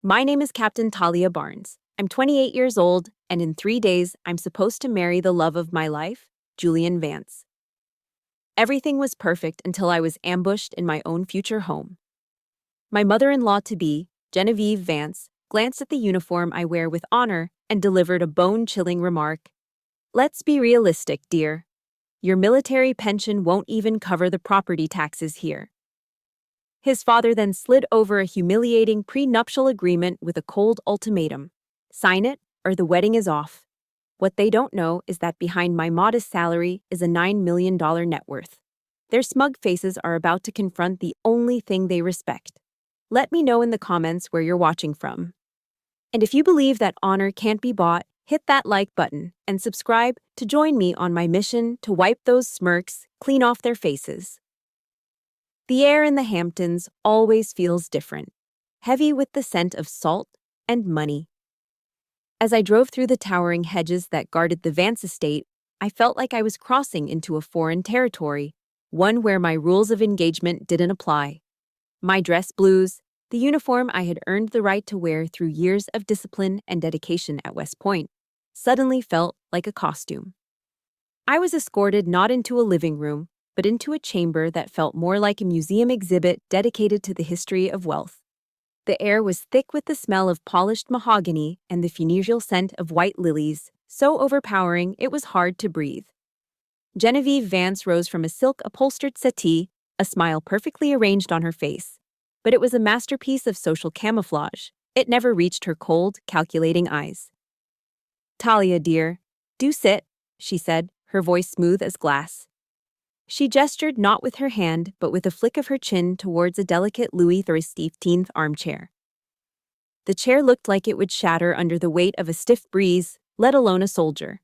My name is Captain Talia Barnes. I'm 28 years old, and in 3 days, I'm supposed to marry the love of my life, Julian Vance. Everything was perfect until I was ambushed in my own future home. My mother-in-law-to-be, Genevieve Vance, glanced at the uniform I wear with honor and delivered a bone-chilling remark. Let's be realistic, dear. Your military pension won't even cover the property taxes here. His father then slid over a humiliating prenuptial agreement with a cold ultimatum. Sign it, or the wedding is off. What they don't know is that behind my modest salary is a $9 million net worth. Their smug faces are about to confront the only thing they respect. Let me know in the comments where you're watching from. And if you believe that honor can't be bought, hit that like button and subscribe to join me on my mission to wipe those smirks clean off their faces. The air in the Hamptons always feels different, heavy with the scent of salt and money. As I drove through the towering hedges that guarded the Vance estate, I felt like I was crossing into a foreign territory, one where my rules of engagement didn't apply. My dress blues, the uniform I had earned the right to wear through years of discipline and dedication at West Point, suddenly felt like a costume. I was escorted not into a living room, but into a chamber that felt more like a museum exhibit dedicated to the history of wealth. The air was thick with the smell of polished mahogany and the funereal scent of white lilies, so overpowering it was hard to breathe. Genevieve Vance rose from a silk-upholstered settee, a smile perfectly arranged on her face. But it was a masterpiece of social camouflage. It never reached her cold, calculating eyes. Talia, dear, do sit, she said, her voice smooth as glass. She gestured not with her hand, but with a flick of her chin towards a delicate Louis XIII armchair. The chair looked like it would shatter under the weight of a stiff breeze, let alone a soldier.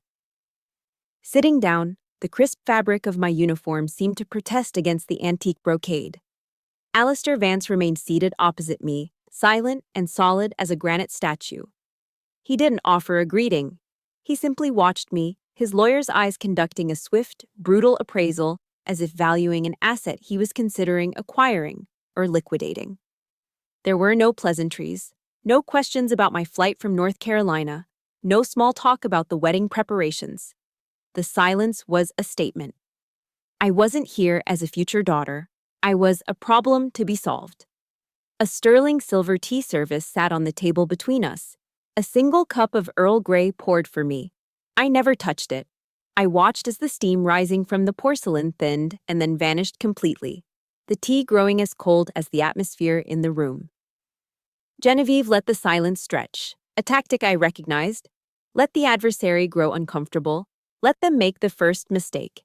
Sitting down, the crisp fabric of my uniform seemed to protest against the antique brocade. Alistair Vance remained seated opposite me, silent and solid as a granite statue. He didn't offer a greeting. He simply watched me, his lawyer's eyes conducting a swift, brutal appraisal as if valuing an asset he was considering acquiring or liquidating. There were no pleasantries, no questions about my flight from North Carolina, no small talk about the wedding preparations. The silence was a statement. I wasn't here as a future daughter. I was a problem to be solved. A sterling silver tea service sat on the table between us. A single cup of Earl Grey poured for me. I never touched it. I watched as the steam rising from the porcelain thinned and then vanished completely, the tea growing as cold as the atmosphere in the room. Genevieve let the silence stretch, a tactic I recognized. Let the adversary grow uncomfortable. Let them make the first mistake.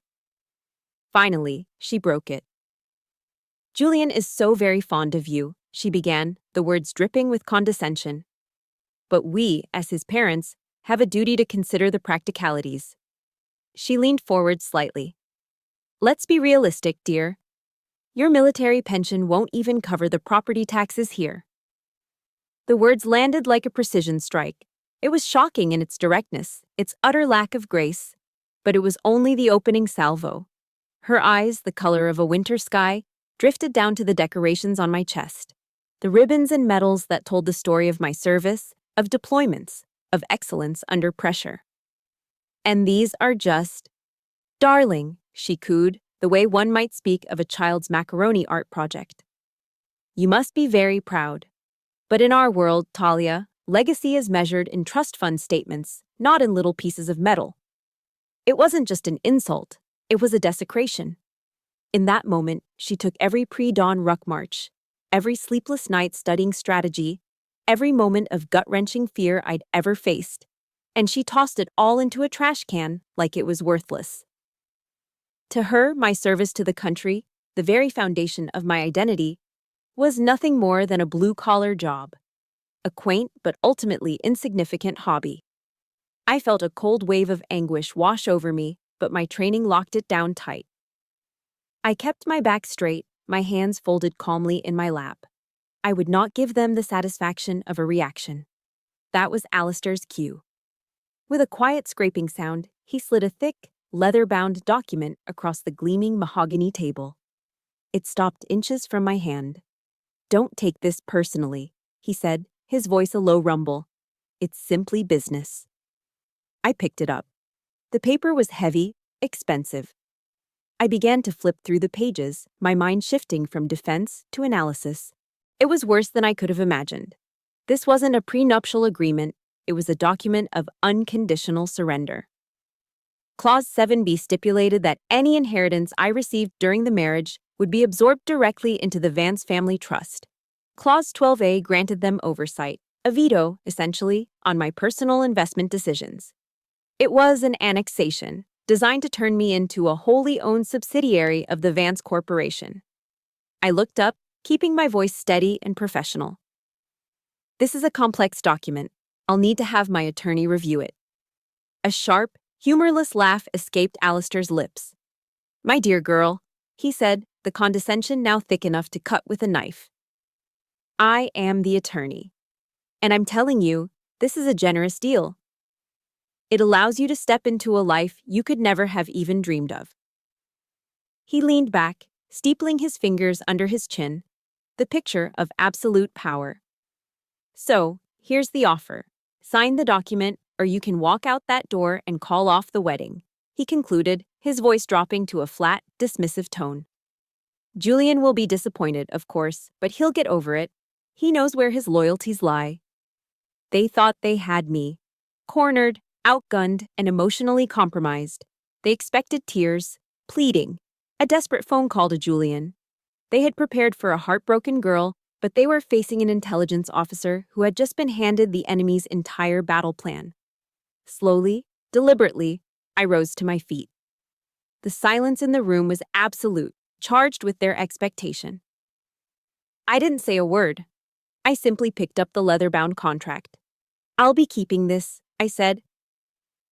Finally, she broke it. Julian is so very fond of you, she began, the words dripping with condescension. But we, as his parents, have a duty to consider the practicalities. She leaned forward slightly. Let's be realistic, dear. Your military pension won't even cover the property taxes here. The words landed like a precision strike. It was shocking in its directness, its utter lack of grace. But it was only the opening salvo. Her eyes, the color of a winter sky, drifted down to the decorations on my chest. The ribbons and medals that told the story of my service, of deployments, of excellence under pressure. And these are just... Darling, she cooed, the way one might speak of a child's macaroni art project. You must be very proud. But in our world, Talia, legacy is measured in trust fund statements, not in little pieces of metal. It wasn't just an insult, it was a desecration. In that moment, she took every pre-dawn ruck march, every sleepless night studying strategy, every moment of gut-wrenching fear I'd ever faced, and she tossed it all into a trash can like it was worthless. To her, my service to the country, the very foundation of my identity, was nothing more than a blue-collar job, a quaint but ultimately insignificant hobby. I felt a cold wave of anguish wash over me, but my training locked it down tight. I kept my back straight, my hands folded calmly in my lap. I would not give them the satisfaction of a reaction. That was Alistair's cue. With a quiet scraping sound, he slid a thick, leather-bound document across the gleaming mahogany table. It stopped inches from my hand. Don't take this personally, he said, his voice a low rumble. It's simply business. I picked it up. The paper was heavy, expensive. I began to flip through the pages, my mind shifting from defense to analysis. It was worse than I could have imagined. This wasn't a prenuptial agreement, it was a document of unconditional surrender. Clause 7b stipulated that any inheritance I received during the marriage would be absorbed directly into the Vance family trust. Clause 12a granted them oversight, a veto, essentially, on my personal investment decisions. It was an annexation, designed to turn me into a wholly owned subsidiary of the Vance Corporation. I looked up, keeping my voice steady and professional. This is a complex document. I'll need to have my attorney review it. A sharp, humorless laugh escaped Alistair's lips. My dear girl, he said, the condescension now thick enough to cut with a knife. I am the attorney. And I'm telling you, this is a generous deal. It allows you to step into a life you could never have even dreamed of. He leaned back, steepling his fingers under his chin, the picture of absolute power. So, here's the offer. Sign the document, or you can walk out that door and call off the wedding, he concluded, his voice dropping to a flat, dismissive tone. Julian will be disappointed, of course, but he'll get over it. He knows where his loyalties lie. They thought they had me. Cornered, outgunned, and emotionally compromised. They expected tears, pleading, a desperate phone call to Julian. They had prepared for a heartbroken girl, but they were facing an intelligence officer who had just been handed the enemy's entire battle plan. Slowly, deliberately, I rose to my feet. The silence in the room was absolute, charged with their expectation. I didn't say a word. I simply picked up the leather-bound contract. I'll be keeping this, I said.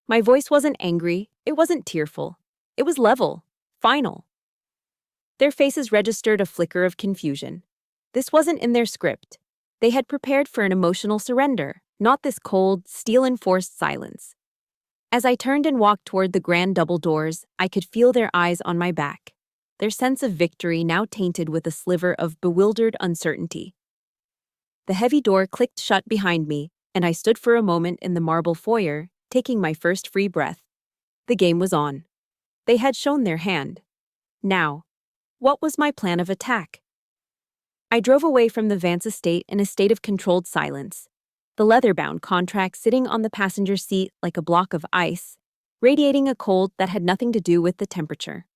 My voice wasn't angry, it wasn't tearful. It was level, final. Their faces registered a flicker of confusion. This wasn't in their script. They had prepared for an emotional surrender, not this cold, steel-enforced silence. As I turned and walked toward the grand double doors, I could feel their eyes on my back, their sense of victory now tainted with a sliver of bewildered uncertainty. The heavy door clicked shut behind me, and I stood for a moment in the marble foyer, taking my first free breath. The game was on. They had shown their hand. Now, what was my plan of attack? I drove away from the Vance estate in a state of controlled silence, the leather-bound contract sitting on the passenger seat like a block of ice, radiating a cold that had nothing to do with the temperature.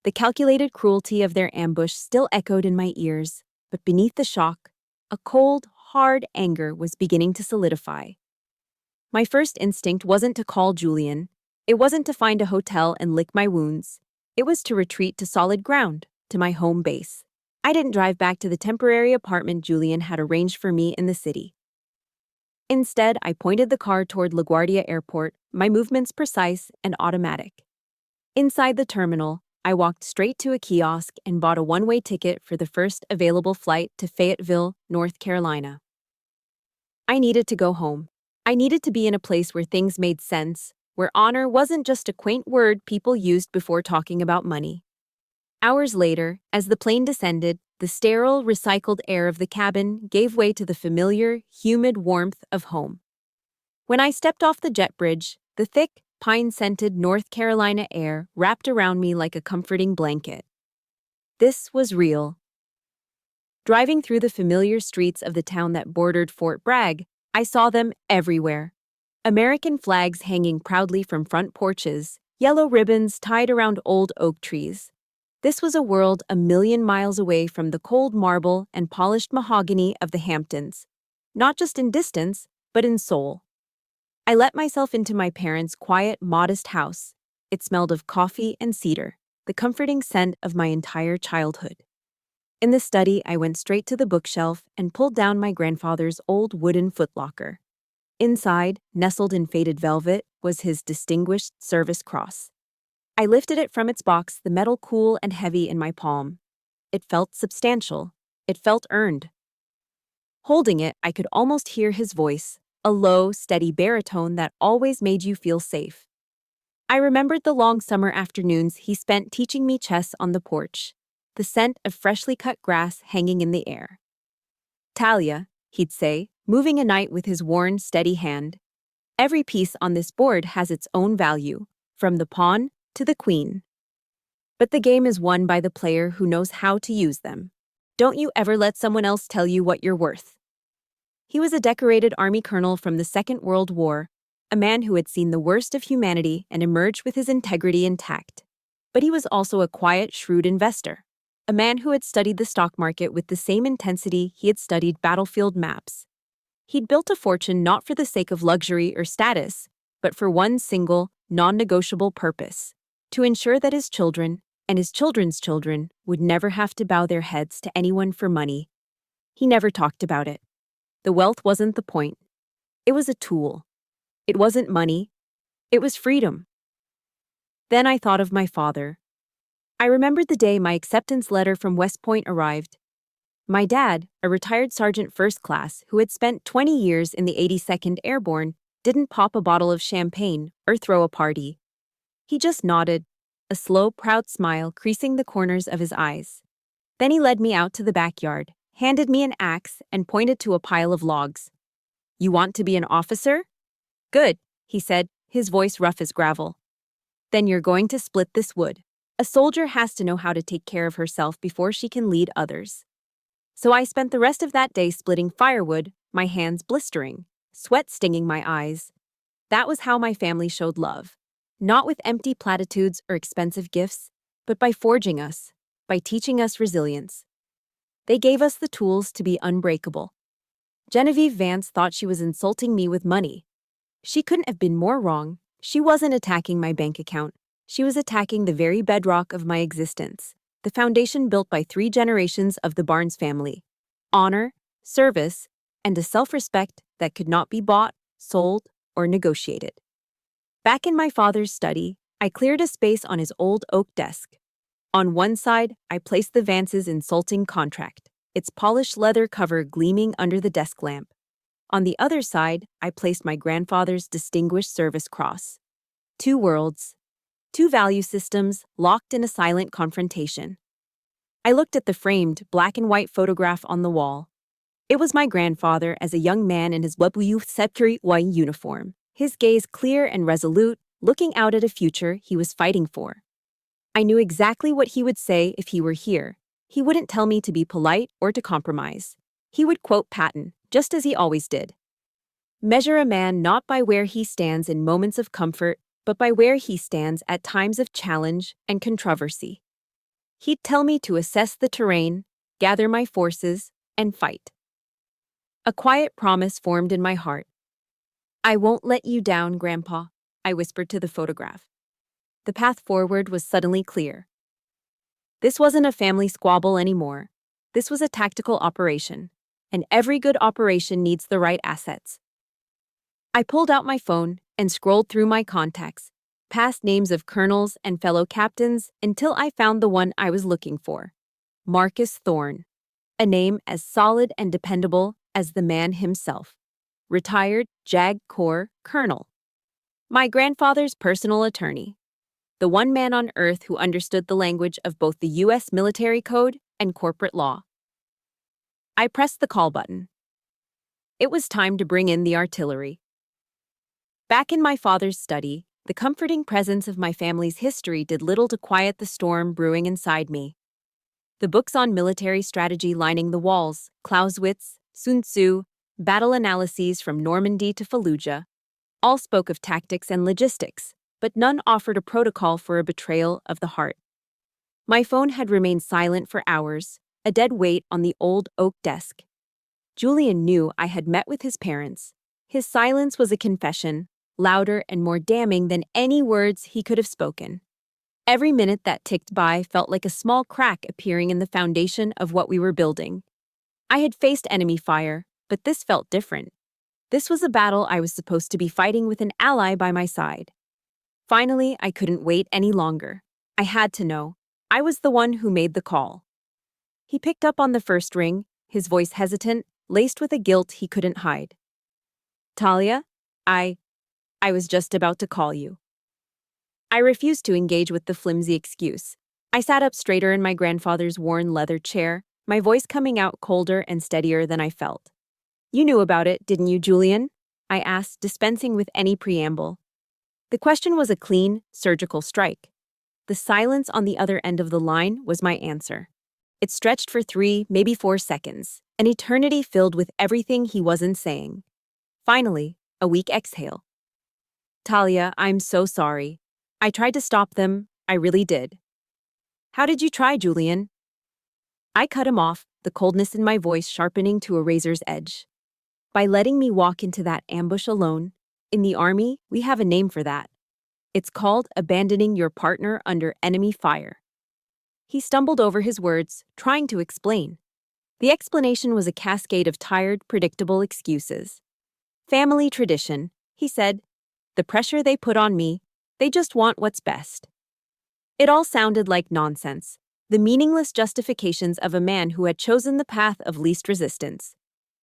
The calculated cruelty of their ambush still echoed in my ears, but beneath the shock, a cold, hard anger was beginning to solidify. My first instinct wasn't to call Julian. It wasn't to find a hotel and lick my wounds. It was to retreat to solid ground, to my home base. I didn't drive back to the temporary apartment Julian had arranged for me in the city. Instead, I pointed the car toward LaGuardia Airport, my movements precise and automatic. Inside the terminal, I walked straight to a kiosk and bought a one-way ticket for the first available flight to Fayetteville, North Carolina. I needed to go home. I needed to be in a place where things made sense, where honor wasn't just a quaint word people used before talking about money. Hours later, as the plane descended, the sterile, recycled air of the cabin gave way to the familiar, humid warmth of home. When I stepped off the jet bridge, the thick, pine-scented North Carolina air wrapped around me like a comforting blanket. This was real. Driving through the familiar streets of the town that bordered Fort Bragg, I saw them everywhere. American flags hanging proudly from front porches, yellow ribbons tied around old oak trees. This was a world a million miles away from the cold marble and polished mahogany of the Hamptons, not just in distance, but in soul. I let myself into my parents' quiet, modest house. It smelled of coffee and cedar, the comforting scent of my entire childhood. In the study, I went straight to the bookshelf and pulled down my grandfather's old wooden footlocker. Inside, nestled in faded velvet, was his distinguished service cross. I lifted it from its box, the metal cool and heavy in my palm. It felt substantial. It felt earned. Holding it, I could almost hear his voice, a low, steady baritone that always made you feel safe. I remembered the long summer afternoons he spent teaching me chess on the porch, the scent of freshly cut grass hanging in the air. "Talia," he'd say, moving a knight with his worn, steady hand. Every piece on this board has its own value, from the pawn to the queen. But the game is won by the player who knows how to use them. Don't you ever let someone else tell you what you're worth. He was a decorated army colonel from the Second World War, a man who had seen the worst of humanity and emerged with his integrity intact. But he was also a quiet, shrewd investor, a man who had studied the stock market with the same intensity he had studied battlefield maps. He'd built a fortune not for the sake of luxury or status, but for one single, non-negotiable purpose: to ensure that his children and his children's children would never have to bow their heads to anyone for money. He never talked about it. The wealth wasn't the point. It was a tool. It wasn't money. It was freedom. Then I thought of my father. I remembered the day my acceptance letter from West Point arrived. My dad, a retired sergeant first class who had spent 20 years in the 82nd Airborne, didn't pop a bottle of champagne or throw a party. He just nodded, a slow, proud smile creasing the corners of his eyes. Then he led me out to the backyard, handed me an axe, and pointed to a pile of logs. "You want to be an officer?" "Good," he said, his voice rough as gravel. "Then you're going to split this wood. A soldier has to know how to take care of herself before she can lead others." So I spent the rest of that day splitting firewood, my hands blistering, sweat stinging my eyes. That was how my family showed love. Not with empty platitudes or expensive gifts, but by forging us, by teaching us resilience. They gave us the tools to be unbreakable. Genevieve Vance thought she was insulting me with money. She couldn't have been more wrong. She wasn't attacking my bank account. She was attacking the very bedrock of my existence, the foundation built by 3 generations of the Barnes family: honor, service, and a self-respect that could not be bought, sold, or negotiated. Back in my father's study, I cleared a space on his old oak desk. On one side, I placed the Vance's insulting contract, its polished leather cover gleaming under the desk lamp. On the other side, I placed my grandfather's Distinguished Service Cross. 2 worlds, 2 value systems locked in a silent confrontation. I looked at the framed, black-and-white photograph on the wall. It was my grandfather as a young man in his WW-73 uniform, his gaze clear and resolute, looking out at a future he was fighting for. I knew exactly what he would say if he were here. He wouldn't tell me to be polite or to compromise. He would quote Patton, just as he always did. "Measure a man not by where he stands in moments of comfort, but by where he stands at times of challenge and controversy." He'd tell me to assess the terrain, gather my forces, and fight. A quiet promise formed in my heart. "I won't let you down, Grandpa," I whispered to the photograph. The path forward was suddenly clear. This wasn't a family squabble anymore. This was a tactical operation, and every good operation needs the right assets. I pulled out my phone and scrolled through my contacts, past names of colonels and fellow captains, until I found the one I was looking for: Marcus Thorne, a name as solid and dependable as the man himself. Retired JAG Corps Colonel. My grandfather's personal attorney. The one man on earth who understood the language of both the U.S. military code and corporate law. I pressed the call button. It was time to bring in the artillery. Back in my father's study, the comforting presence of my family's history did little to quiet the storm brewing inside me. The books on military strategy lining the walls, Clausewitz, Sun Tzu, battle analyses from Normandy to Fallujah, all spoke of tactics and logistics, but none offered a protocol for a betrayal of the heart. My phone had remained silent for hours, a dead weight on the old oak desk. Julian knew I had met with his parents. His silence was a confession, louder and more damning than any words he could have spoken. Every minute that ticked by felt like a small crack appearing in the foundation of what we were building. I had faced enemy fire, but this felt different. This was a battle I was supposed to be fighting with an ally by my side. Finally, I couldn't wait any longer. I had to know. I was the one who made the call. He picked up on the first ring, his voice hesitant, laced with a guilt he couldn't hide. "Talia, I was just about to call you." I refused to engage with the flimsy excuse. I sat up straighter in my grandfather's worn leather chair, my voice coming out colder and steadier than I felt. You knew about it, didn't you, Julian? I asked, dispensing with any preamble. The question was a clean, surgical strike. The silence on the other end of the line was my answer. It stretched for 3, maybe 4 seconds, an eternity filled with everything he wasn't saying. Finally, a weak exhale. Talia, I'm so sorry. I tried to stop them, I really did. How did you try, Julian? I cut him off, the coldness in my voice sharpening to a razor's edge. By letting me walk into that ambush alone. In the army, we have a name for that. It's called abandoning your partner under enemy fire. He stumbled over his words, trying to explain. The explanation was a cascade of tired, predictable excuses. Family tradition, he said. The pressure they put on me, they just want what's best. It all sounded like nonsense, the meaningless justifications of a man who had chosen the path of least resistance.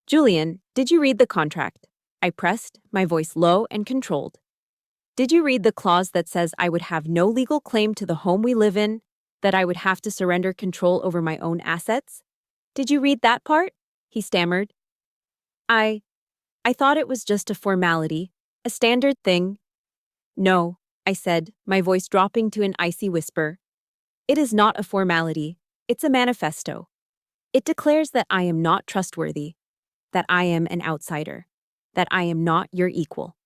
Julian, did you read the contract? I pressed, my voice low and controlled. Did you read the clause that says I would have no legal claim to the home we live in, that I would have to surrender control over my own assets? Did you read that part? He stammered. I thought it was just a formality, a standard thing. No, I said, my voice dropping to an icy whisper. It is not a formality, it's a manifesto. It declares that I am not trustworthy, that I am an outsider, that I am not your equal.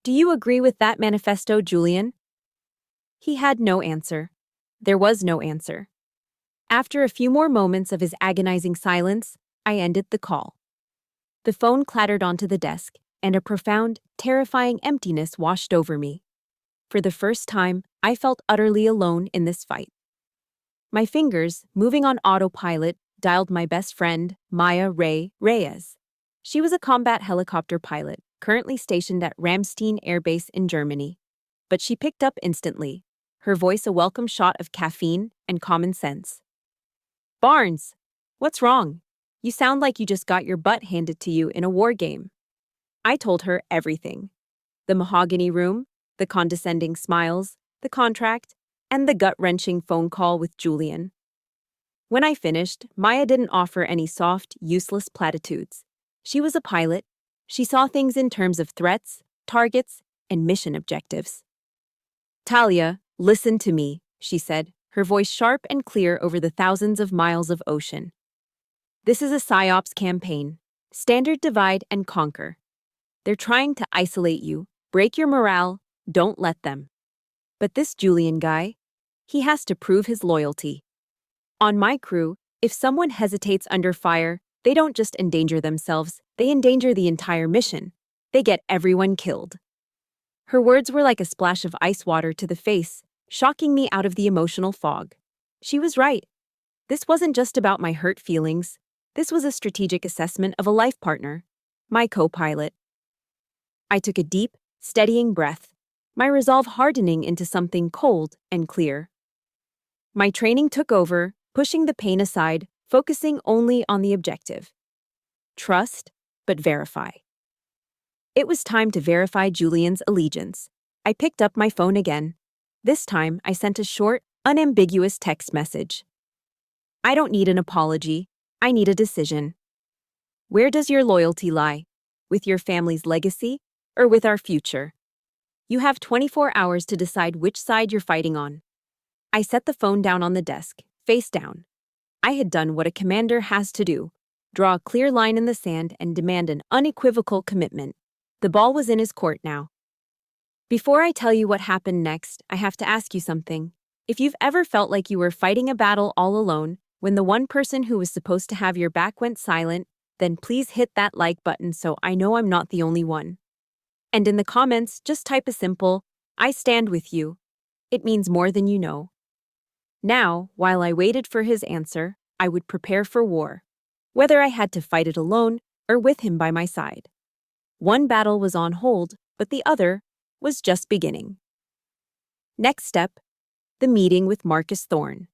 Do you agree with that manifesto, Julian? He had no answer. There was no answer. After a few more moments of his agonizing silence, I ended the call. The phone clattered onto the desk, and a profound, terrifying emptiness washed over me. For the first time, I felt utterly alone in this fight. My fingers, moving on autopilot, dialed my best friend, Maya Ray Reyes. She was a combat helicopter pilot, currently stationed at Ramstein Air Base in Germany. But she picked up instantly, her voice a welcome shot of caffeine and common sense. Barnes, what's wrong? You sound like you just got your butt handed to you in a war game. I told her everything. The mahogany room, the condescending smiles, the contract, and the gut-wrenching phone call with Julian. When I finished, Maya didn't offer any soft, useless platitudes. She was a pilot. She saw things in terms of threats, targets, and mission objectives. Talia, listen to me, she said, her voice sharp and clear over the thousands of miles of ocean. This is a PSYOPs campaign. Standard divide and conquer. They're trying to isolate you, break your morale, don't let them. But this Julian guy, he has to prove his loyalty. On my crew, if someone hesitates under fire, they don't just endanger themselves, they endanger the entire mission. They get everyone killed. Her words were like a splash of ice water to the face, shocking me out of the emotional fog. She was right. This wasn't just about my hurt feelings. This was a strategic assessment of a life partner, my co-pilot. I took a deep, steadying breath, my resolve hardening into something cold and clear. My training took over, pushing the pain aside, focusing only on the objective. Trust, but verify. It was time to verify Julian's allegiance. I picked up my phone again. This time, I sent a short, unambiguous text message. I don't need an apology. I need a decision. Where does your loyalty lie? With your family's legacy or with our future? You have 24 hours to decide which side you're fighting on. I set the phone down on the desk, face down. I had done what a commander has to do, draw a clear line in the sand and demand an unequivocal commitment. The ball was in his court now. Before I tell you what happened next, I have to ask you something. If you've ever felt like you were fighting a battle all alone, when the one person who was supposed to have your back went silent, then please hit that like button so I know I'm not the only one. And in the comments, just type a simple, I stand with you. It means more than you know. Now, while I waited for his answer, I would prepare for war, whether I had to fight it alone or with him by my side. One battle was on hold, but the other was just beginning. Next step, the meeting with Marcus Thorne.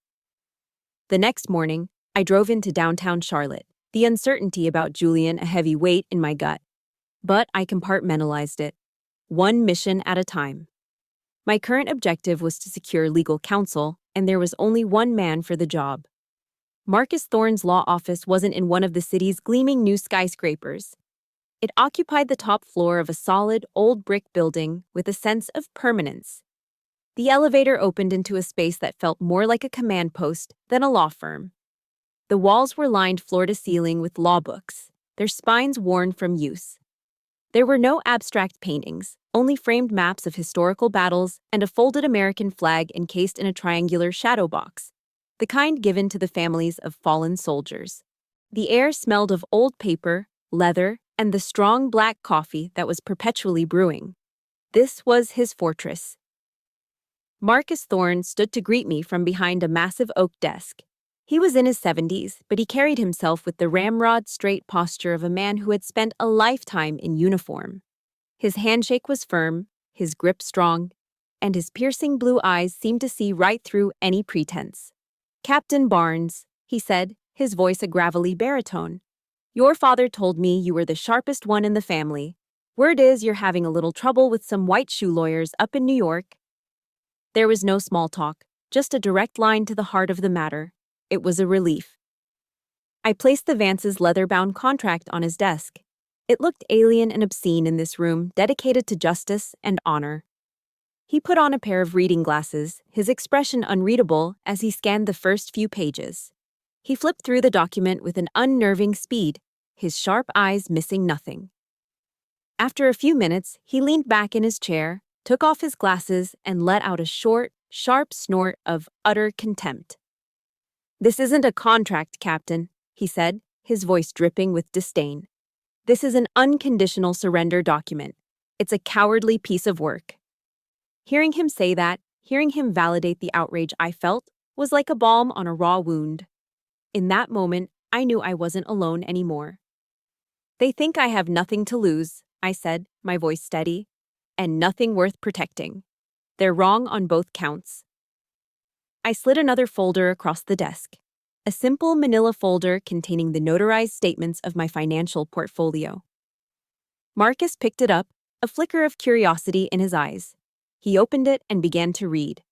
The next morning, I drove into downtown Charlotte, the uncertainty about Julian a heavy weight in my gut. But I compartmentalized it, one mission at a time. My current objective was to secure legal counsel, and there was only one man for the job. Marcus Thorne's law office wasn't in one of the city's gleaming new skyscrapers. It occupied the top floor of a solid, old brick building with a sense of permanence. The elevator opened into a space that felt more like a command post than a law firm. The walls were lined floor to ceiling with law books, their spines worn from use. There were no abstract paintings, only framed maps of historical battles and a folded American flag encased in a triangular shadow box, the kind given to the families of fallen soldiers. The air smelled of old paper, leather, and the strong black coffee that was perpetually brewing. This was his fortress. Marcus Thorne stood to greet me from behind a massive oak desk. He was in his 70s, but he carried himself with the ramrod straight posture of a man who had spent a lifetime in uniform. His handshake was firm, his grip strong, and his piercing blue eyes seemed to see right through any pretense. "Captain Barnes," he said, his voice a gravelly baritone. "Your father told me you were the sharpest one in the family. Word is you're having a little trouble with some white shoe lawyers up in New York." There was no small talk, just a direct line to the heart of the matter. It was a relief. I placed the Vance's leather-bound contract on his desk. It looked alien and obscene in this room dedicated to justice and honor. He put on a pair of reading glasses, his expression unreadable as he scanned the first few pages. He flipped through the document with an unnerving speed, his sharp eyes missing nothing. After a few minutes, he leaned back in his chair, took off his glasses, and let out a short, sharp snort of utter contempt. "This isn't a contract, Captain," he said, his voice dripping with disdain. "This is an unconditional surrender document. It's a cowardly piece of work." Hearing him say that, hearing him validate the outrage I felt, was like a balm on a raw wound. In that moment, I knew I wasn't alone anymore. "They think I have nothing to lose," I said, my voice steady, "and nothing worth protecting. They're wrong on both counts." I slid another folder across the desk, a simple manila folder containing the notarized statements of my financial portfolio. Marcus picked it up, a flicker of curiosity in his eyes. He opened it and began to read.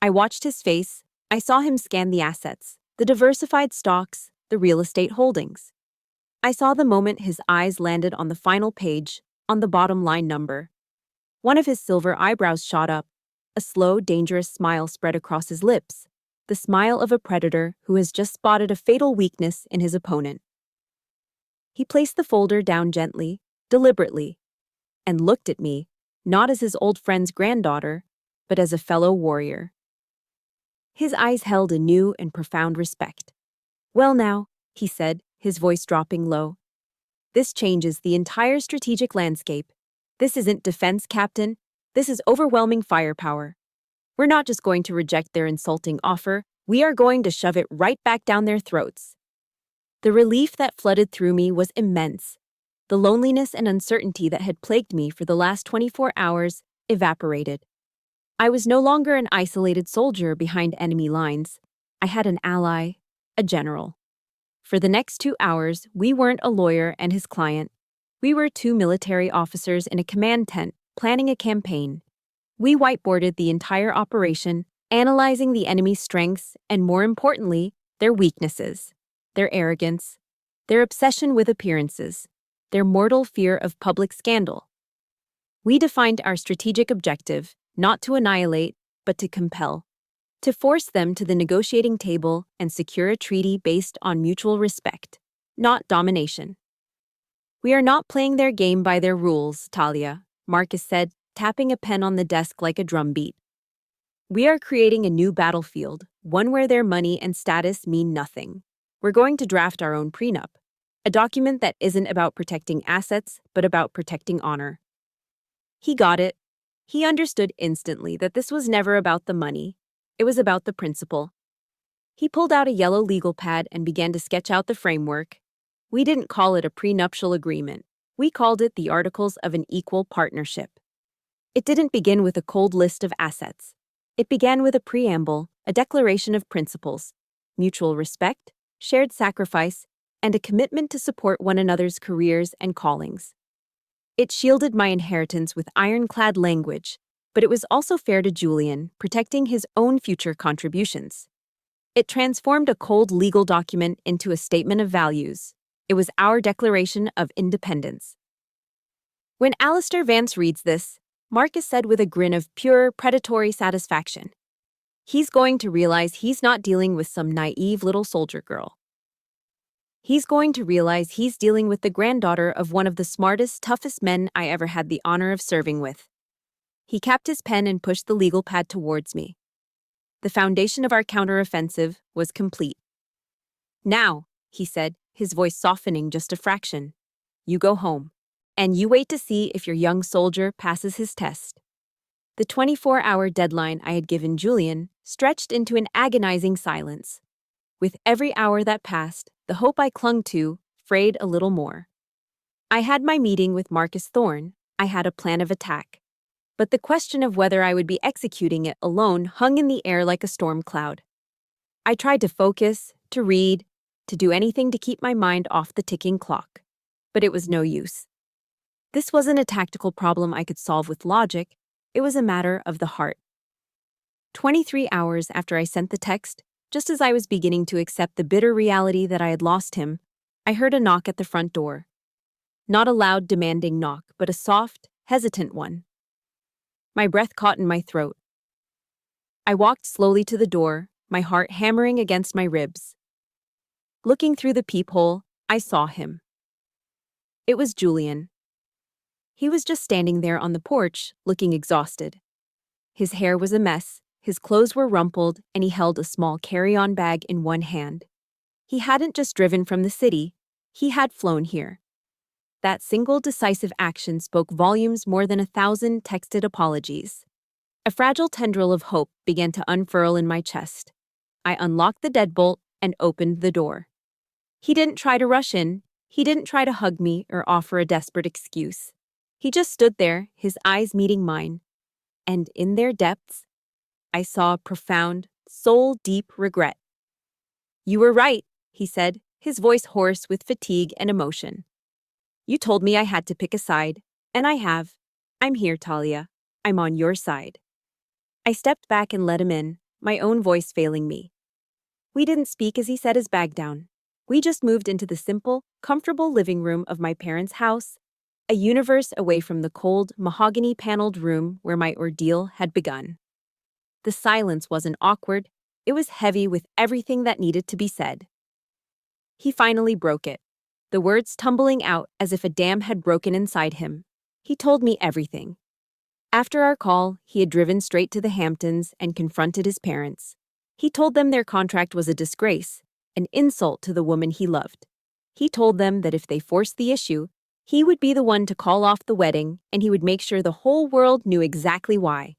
I watched his face. I saw him scan the assets, the diversified stocks, the real estate holdings. I saw the moment his eyes landed on the final page, on the bottom line number. One of his silver eyebrows shot up. A slow, dangerous smile spread across his lips, the smile of a predator who has just spotted a fatal weakness in his opponent. He placed the folder down gently, deliberately, and looked at me, not as his old friend's granddaughter, but as a fellow warrior. His eyes held a new and profound respect. "Well now," he said, his voice dropping low. "This changes the entire strategic landscape. This isn't defense, Captain. This is overwhelming firepower. We're not just going to reject their insulting offer, we are going to shove it right back down their throats." The relief that flooded through me was immense. The loneliness and uncertainty that had plagued me for the last 24 hours evaporated. I was no longer an isolated soldier behind enemy lines. I had an ally, a general. For the next 2 hours, we weren't a lawyer and his client. We were 2 military officers in a command tent, planning a campaign. We whiteboarded the entire operation, analyzing the enemy's strengths and, more importantly, their weaknesses, their arrogance, their obsession with appearances, their mortal fear of public scandal. We defined our strategic objective, not to annihilate, but to compel, to force them to the negotiating table and secure a treaty based on mutual respect, not domination. "We are not playing their game by their rules, Talia," Marcus said, tapping a pen on the desk like a drumbeat. "We are creating a new battlefield, one where their money and status mean nothing. We're going to draft our own prenup, a document that isn't about protecting assets, but about protecting honor." He got it. He understood instantly that this was never about the money. It was about the principle. He pulled out a yellow legal pad and began to sketch out the framework. We didn't call it a prenuptial agreement. We called it the Articles of an Equal Partnership. It didn't begin with a cold list of assets. It began with a preamble, a declaration of principles, mutual respect, shared sacrifice, and a commitment to support one another's careers and callings. It shielded my inheritance with ironclad language, but it was also fair to Julian, protecting his own future contributions. It transformed a cold legal document into a statement of values. It was our Declaration of Independence. When Alistair Vance reads this, Marcus said with a grin of pure, predatory satisfaction, he's going to realize he's not dealing with some naive little soldier girl. He's going to realize he's dealing with the granddaughter of one of the smartest, toughest men I ever had the honor of serving with. He capped his pen and pushed the legal pad towards me. The foundation of our counteroffensive was complete. Now, he said, his voice softening just a fraction, you go home, and you wait to see if your young soldier passes his test. The 24-hour deadline I had given Julian stretched into an agonizing silence. With every hour that passed, the hope I clung to frayed a little more. I had my meeting with Marcus Thorne. I had a plan of attack. But the question of whether I would be executing it alone hung in the air like a storm cloud. I tried to focus, to read, to do anything to keep my mind off the ticking clock. But it was no use. This wasn't a tactical problem I could solve with logic. It was a matter of the heart. 23 hours after I sent the text, just as I was beginning to accept the bitter reality that I had lost him, I heard a knock at the front door. Not a loud, demanding knock, but a soft, hesitant one. My breath caught in my throat. I walked slowly to the door, my heart hammering against my ribs. Looking through the peephole, I saw him. It was Julian. He was just standing there on the porch, looking exhausted. His hair was a mess, his clothes were rumpled, and he held a small carry-on bag in one hand. He hadn't just driven from the city, he had flown here. That single decisive action spoke volumes more than 1,000 texted apologies. A fragile tendril of hope began to unfurl in my chest. I unlocked the deadbolt and opened the door. He didn't try to rush in, he didn't try to hug me or offer a desperate excuse. He just stood there, his eyes meeting mine. And in their depths, I saw profound, soul-deep regret. "You were right," he said, his voice hoarse with fatigue and emotion. "You told me I had to pick a side, and I have. I'm here, Talia. I'm on your side." I stepped back and let him in, my own voice failing me. We didn't speak as he set his bag down. We just moved into the simple, comfortable living room of my parents' house, a universe away from the cold, mahogany-paneled room where my ordeal had begun. The silence wasn't awkward, it was heavy with everything that needed to be said. He finally broke it, the words tumbling out as if a dam had broken inside him. He told me everything. After our call, he had driven straight to the Hamptons and confronted his parents. He told them their contract was a disgrace, an insult to the woman he loved. He told them that if they forced the issue, he would be the one to call off the wedding and he would make sure the whole world knew exactly why.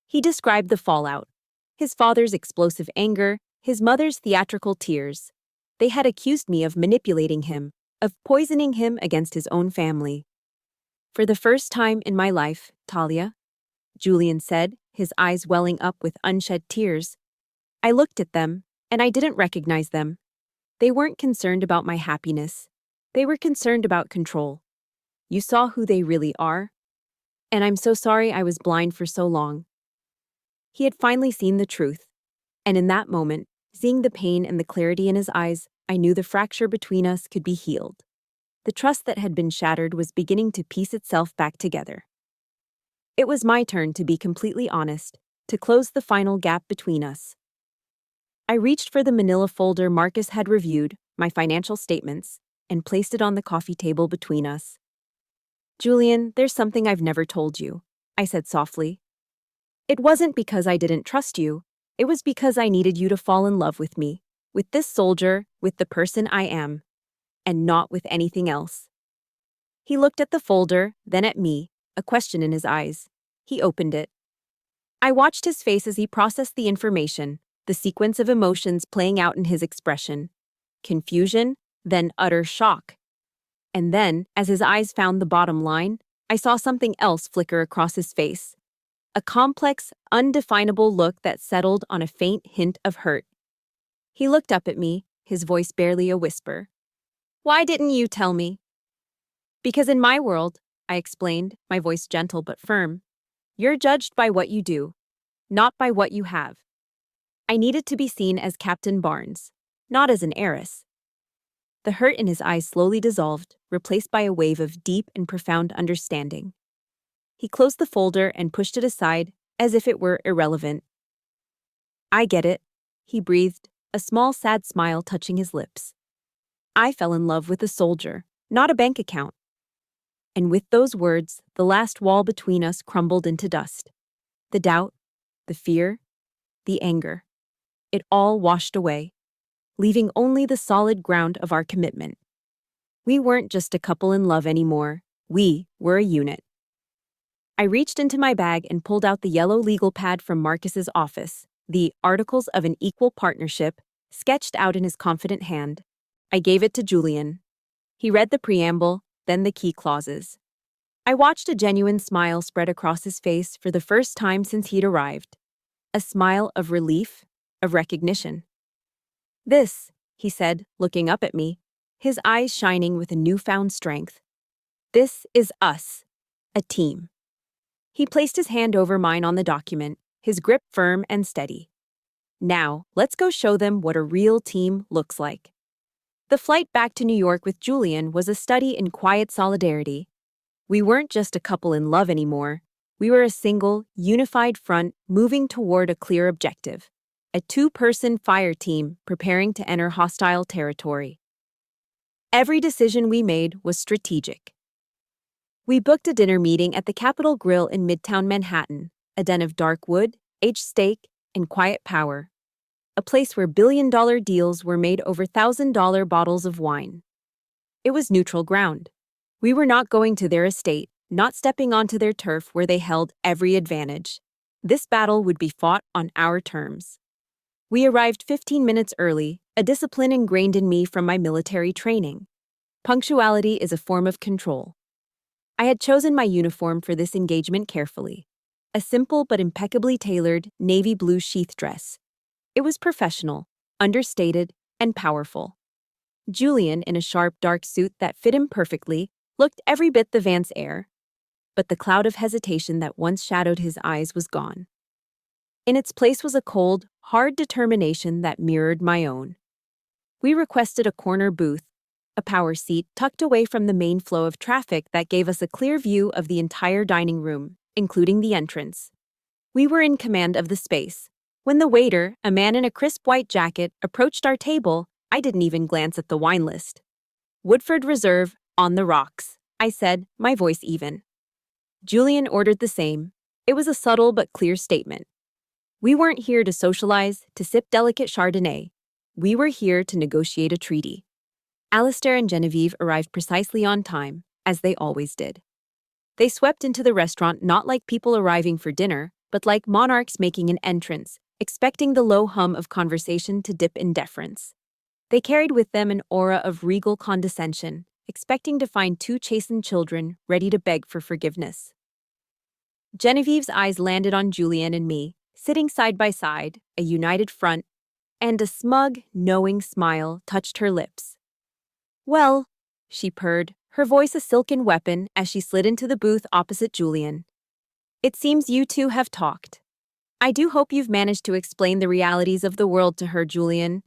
He described the fallout. His father's explosive anger, his mother's theatrical tears. They had accused me of manipulating him, of poisoning him against his own family. "For the first time in my life, Talia," Julian said, his eyes welling up with unshed tears. I looked at them, and I didn't recognize them. They weren't concerned about my happiness. They were concerned about control. "You saw who they really are? And I'm so sorry I was blind for so long." He had finally seen the truth, and in that moment, seeing the pain and the clarity in his eyes, I knew the fracture between us could be healed. The trust that had been shattered was beginning to piece itself back together. It was my turn to be completely honest, to close the final gap between us. I reached for the manila folder Marcus had reviewed, my financial statements, and placed it on the coffee table between us. "Julian, there's something I've never told you," I said softly. "It wasn't because I didn't trust you, it was because I needed you to fall in love with me, with this soldier, with the person I am, and not with anything else." He looked at the folder, then at me, a question in his eyes. He opened it. I watched his face as he processed the information, the sequence of emotions playing out in his expression. Confusion, then utter shock. And then, as his eyes found the bottom line, I saw something else flicker across his face. A complex, undefinable look that settled on a faint hint of hurt. He looked up at me, his voice barely a whisper. "Why didn't you tell me?" "Because in my world," I explained, my voice gentle but firm, "you're judged by what you do, not by what you have." I needed to be seen as Captain Barnes, not as an heiress. The hurt in his eyes slowly dissolved, replaced by a wave of deep and profound understanding. He closed the folder and pushed it aside, as if it were irrelevant. I get it, he breathed, a small sad smile touching his lips. I fell in love with a soldier, not a bank account. And with those words, the last wall between us crumbled into dust. The doubt, the fear, the anger. It all washed away, leaving only the solid ground of our commitment. We weren't just a couple in love anymore, we were a unit. I reached into my bag and pulled out the yellow legal pad from Marcus's office, the Articles of an Equal Partnership, sketched out in his confident hand. I gave it to Julian. He read the preamble, then the key clauses. I watched a genuine smile spread across his face for the first time since he'd arrived. A smile of relief, of recognition. This, he said, looking up at me, his eyes shining with a newfound strength. This is us, a team. He placed his hand over mine on the document, his grip firm and steady. Now, let's go show them what a real team looks like. The flight back to New York with Julian was a study in quiet solidarity. We weren't just a couple in love anymore. We were a single, unified front moving toward a clear objective. A two-person fire team preparing to enter hostile territory. Every decision we made was strategic. We booked a dinner meeting at the Capitol Grill in Midtown Manhattan, a den of dark wood, aged steak, and quiet power. A place where billion-dollar deals were made over $1,000 bottles of wine. It was neutral ground. We were not going to their estate, not stepping onto their turf where they held every advantage. This battle would be fought on our terms. We arrived 15 minutes early, a discipline ingrained in me from my military training. Punctuality is a form of control. I had chosen my uniform for this engagement carefully. A simple but impeccably tailored navy blue sheath dress. It was professional, understated, and powerful. Julian, in a sharp dark suit that fit him perfectly, looked every bit the Vance heir. But the cloud of hesitation that once shadowed his eyes was gone. In its place was a cold, hard determination that mirrored my own. We requested a corner booth, a power seat tucked away from the main flow of traffic that gave us a clear view of the entire dining room, including the entrance. We were in command of the space. When the waiter, a man in a crisp white jacket, approached our table, I didn't even glance at the wine list. Woodford Reserve, on the rocks, I said, my voice even. Julian ordered the same. It was a subtle but clear statement. We weren't here to socialize, to sip delicate Chardonnay. We were here to negotiate a treaty. Alistair and Genevieve arrived precisely on time, as they always did. They swept into the restaurant not like people arriving for dinner, but like monarchs making an entrance, expecting the low hum of conversation to dip in deference. They carried with them an aura of regal condescension, expecting to find two chastened children ready to beg for forgiveness. Genevieve's eyes landed on Julian and me, sitting side by side, a united front, and a smug, knowing smile touched her lips. Well, she purred, her voice a silken weapon as she slid into the booth opposite Julian. It seems you two have talked. I do hope you've managed to explain the realities of the world to her, Julian.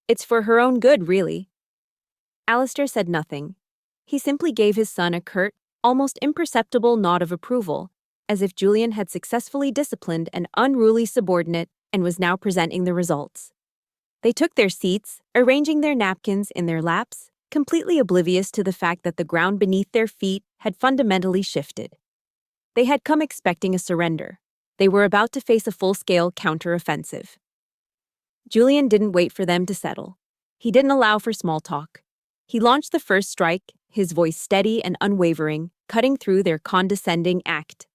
It's for her own good, really. Alistair said nothing. He simply gave his son a curt, almost imperceptible nod of approval, as if Julian had successfully disciplined an unruly subordinate and was now presenting the results. They took their seats, arranging their napkins in their laps, completely oblivious to the fact that the ground beneath their feet had fundamentally shifted. They had come expecting a surrender. They were about to face a full-scale counteroffensive. Julian didn't wait for them to settle. He didn't allow for small talk. He launched the first strike, his voice steady and unwavering, cutting through their condescending act.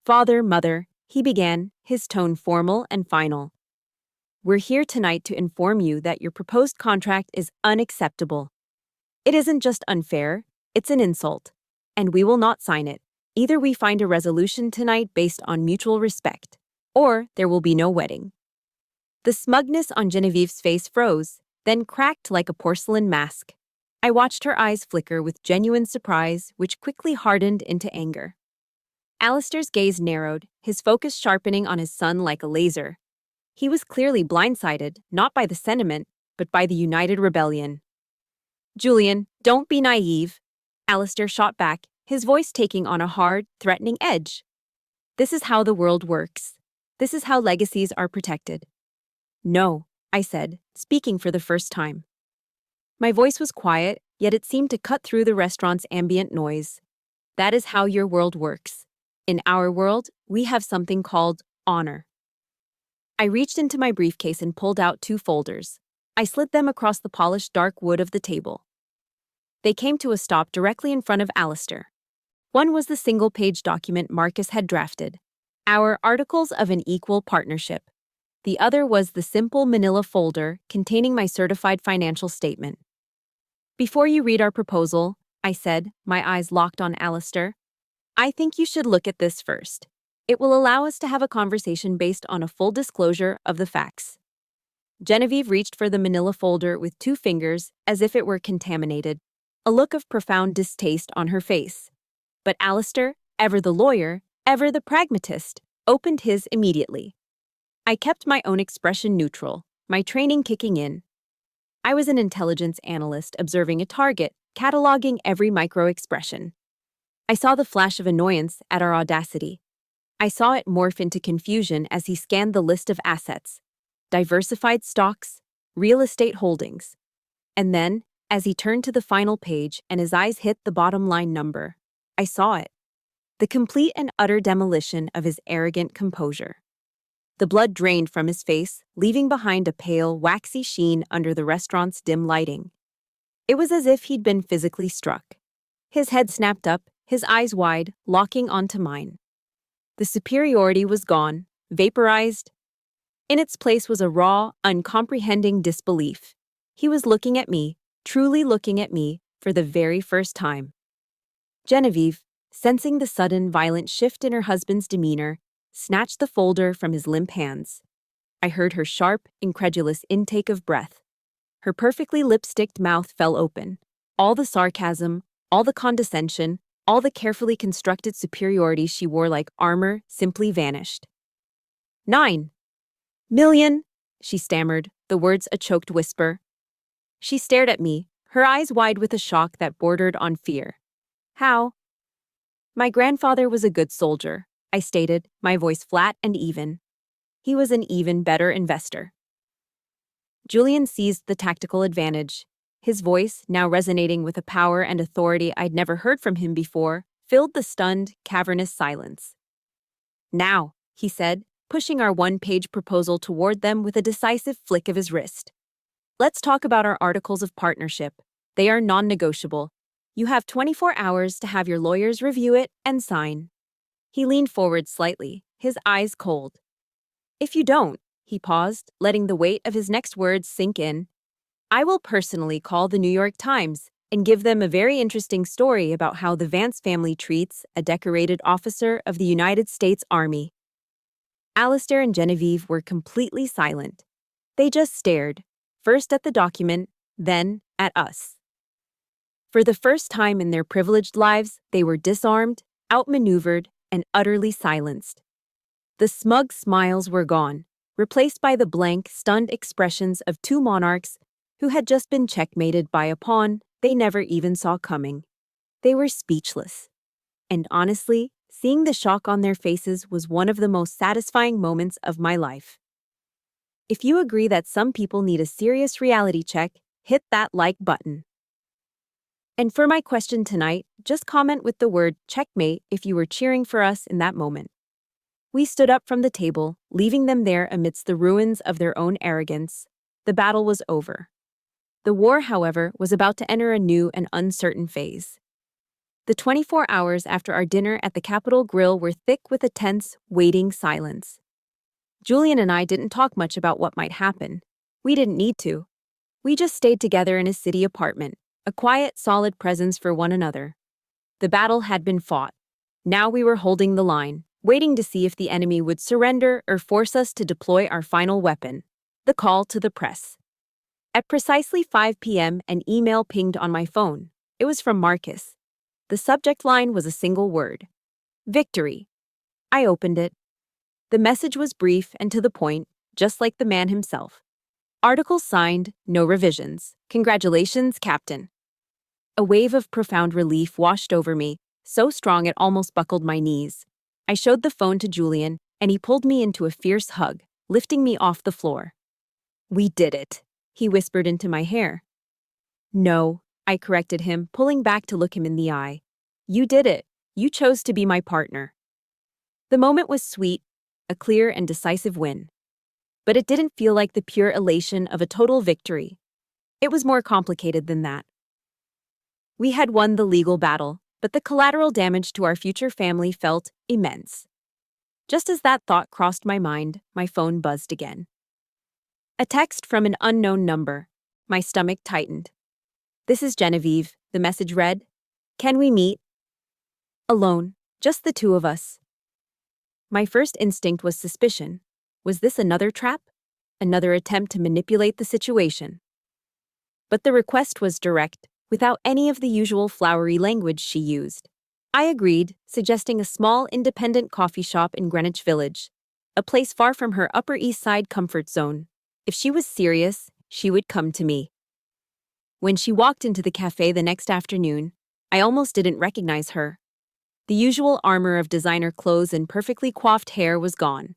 Father, mother, he began, his tone formal and final. We're here tonight to inform you that your proposed contract is unacceptable. It isn't just unfair, it's an insult. And we will not sign it. Either we find a resolution tonight based on mutual respect, or there will be no wedding. The smugness on Genevieve's face froze, then cracked like a porcelain mask. I watched her eyes flicker with genuine surprise, which quickly hardened into anger. Alistair's gaze narrowed, his focus sharpening on his son like a laser. He was clearly blindsided, not by the sentiment, but by the united rebellion. "Julian, don't be naive," Alistair shot back, his voice taking on a hard, threatening edge. "This is how the world works. This is how legacies are protected." "No," I said, speaking for the first time. My voice was quiet, yet it seemed to cut through the restaurant's ambient noise. "That is how your world works. In our world, we have something called honor." I reached into my briefcase and pulled out 2 folders. I slid them across the polished dark wood of the table. They came to a stop directly in front of Alistair. One was the single-page document Marcus had drafted, our Articles of an Equal Partnership. The other was the simple manila folder containing my certified financial statement. "Before you read our proposal," I said, my eyes locked on Alistair, "I think you should look at this first. It will allow us to have a conversation based on a full disclosure of the facts." Genevieve reached for the manila folder with 2 fingers as if it were contaminated, a look of profound distaste on her face. But Alistair, ever the lawyer, ever the pragmatist, opened his immediately. I kept my own expression neutral, my training kicking in. I was an intelligence analyst observing a target, cataloging every micro-expression. I saw the flash of annoyance at our audacity. I saw it morph into confusion as he scanned the list of assets, diversified stocks, real estate holdings. And then, as he turned to the final page and his eyes hit the bottom line number, I saw it. The complete and utter demolition of his arrogant composure. The blood drained from his face, leaving behind a pale, waxy sheen under the restaurant's dim lighting. It was as if he'd been physically struck. His head snapped up, his eyes wide, locking onto mine. The superiority was gone, vaporized. In its place was a raw, uncomprehending disbelief. He was looking at me, truly looking at me, for the very first time. Genevieve, sensing the sudden, violent shift in her husband's demeanor, snatched the folder from his limp hands. I heard her sharp, incredulous intake of breath. Her perfectly lipsticked mouth fell open. All the sarcasm, all the condescension, all the carefully constructed superiority she wore like armor simply vanished. 9 million, she stammered, the words a choked whisper. She stared at me, her eyes wide with a shock that bordered on fear. "How?" "My grandfather was a good soldier," I stated, my voice flat and even. "He was an even better investor." Julian seized the tactical advantage. His voice, now resonating with a power and authority I'd never heard from him before, filled the stunned, cavernous silence. "Now," he said, pushing our 1-page proposal toward them with a decisive flick of his wrist. "Let's talk about our articles of partnership. They are non-negotiable. You have 24 hours to have your lawyers review it and sign." He leaned forward slightly, his eyes cold. "If you don't," he paused, letting the weight of his next words sink in, "I will personally call the New York Times and give them a very interesting story about how the Vance family treats a decorated officer of the United States Army." Alistair and Genevieve were completely silent. They just stared, first at the document, then at us. For the first time in their privileged lives, they were disarmed, outmaneuvered, and utterly silenced. The smug smiles were gone, replaced by the blank, stunned expressions of 2 monarchs who had just been checkmated by a pawn they never even saw coming. They were speechless. And honestly, seeing the shock on their faces was one of the most satisfying moments of my life. If you agree that some people need a serious reality check, hit that like button. And for my question tonight, just comment with the word checkmate if you were cheering for us in that moment. We stood up from the table, leaving them there amidst the ruins of their own arrogance. The battle was over. The war, however, was about to enter a new and uncertain phase. The 24 hours after our dinner at the Capitol Grill were thick with a tense, waiting silence. Julian and I didn't talk much about what might happen. We didn't need to. We just stayed together in his city apartment, a quiet, solid presence for one another. The battle had been fought. Now we were holding the line, waiting to see if the enemy would surrender or force us to deploy our final weapon, the call to the press. At precisely 5 p.m., an email pinged on my phone. It was from Marcus. The subject line was a single word: victory. I opened it. The message was brief and to the point, just like the man himself. Article signed, no revisions. Congratulations, Captain. A wave of profound relief washed over me, so strong it almost buckled my knees. I showed the phone to Julian, and he pulled me into a fierce hug, lifting me off the floor. "We did it," he whispered into my hair. "No," I corrected him, pulling back to look him in the eye. "You did it. You chose to be my partner." The moment was sweet, a clear and decisive win. But it didn't feel like the pure elation of a total victory. It was more complicated than that. We had won the legal battle, but the collateral damage to our future family felt immense. Just as that thought crossed my mind, my phone buzzed again. A text from an unknown number. My stomach tightened. "This is Genevieve," the message read. "Can we meet?" Alone, just the two of us. My first instinct was suspicion. Was this another trap? Another attempt to manipulate the situation? But the request was direct, without any of the usual flowery language she used. I agreed, suggesting a small independent coffee shop in Greenwich Village, a place far from her Upper East Side comfort zone. If she was serious, she would come to me. When she walked into the cafe the next afternoon, I almost didn't recognize her. The usual armor of designer clothes and perfectly coiffed hair was gone.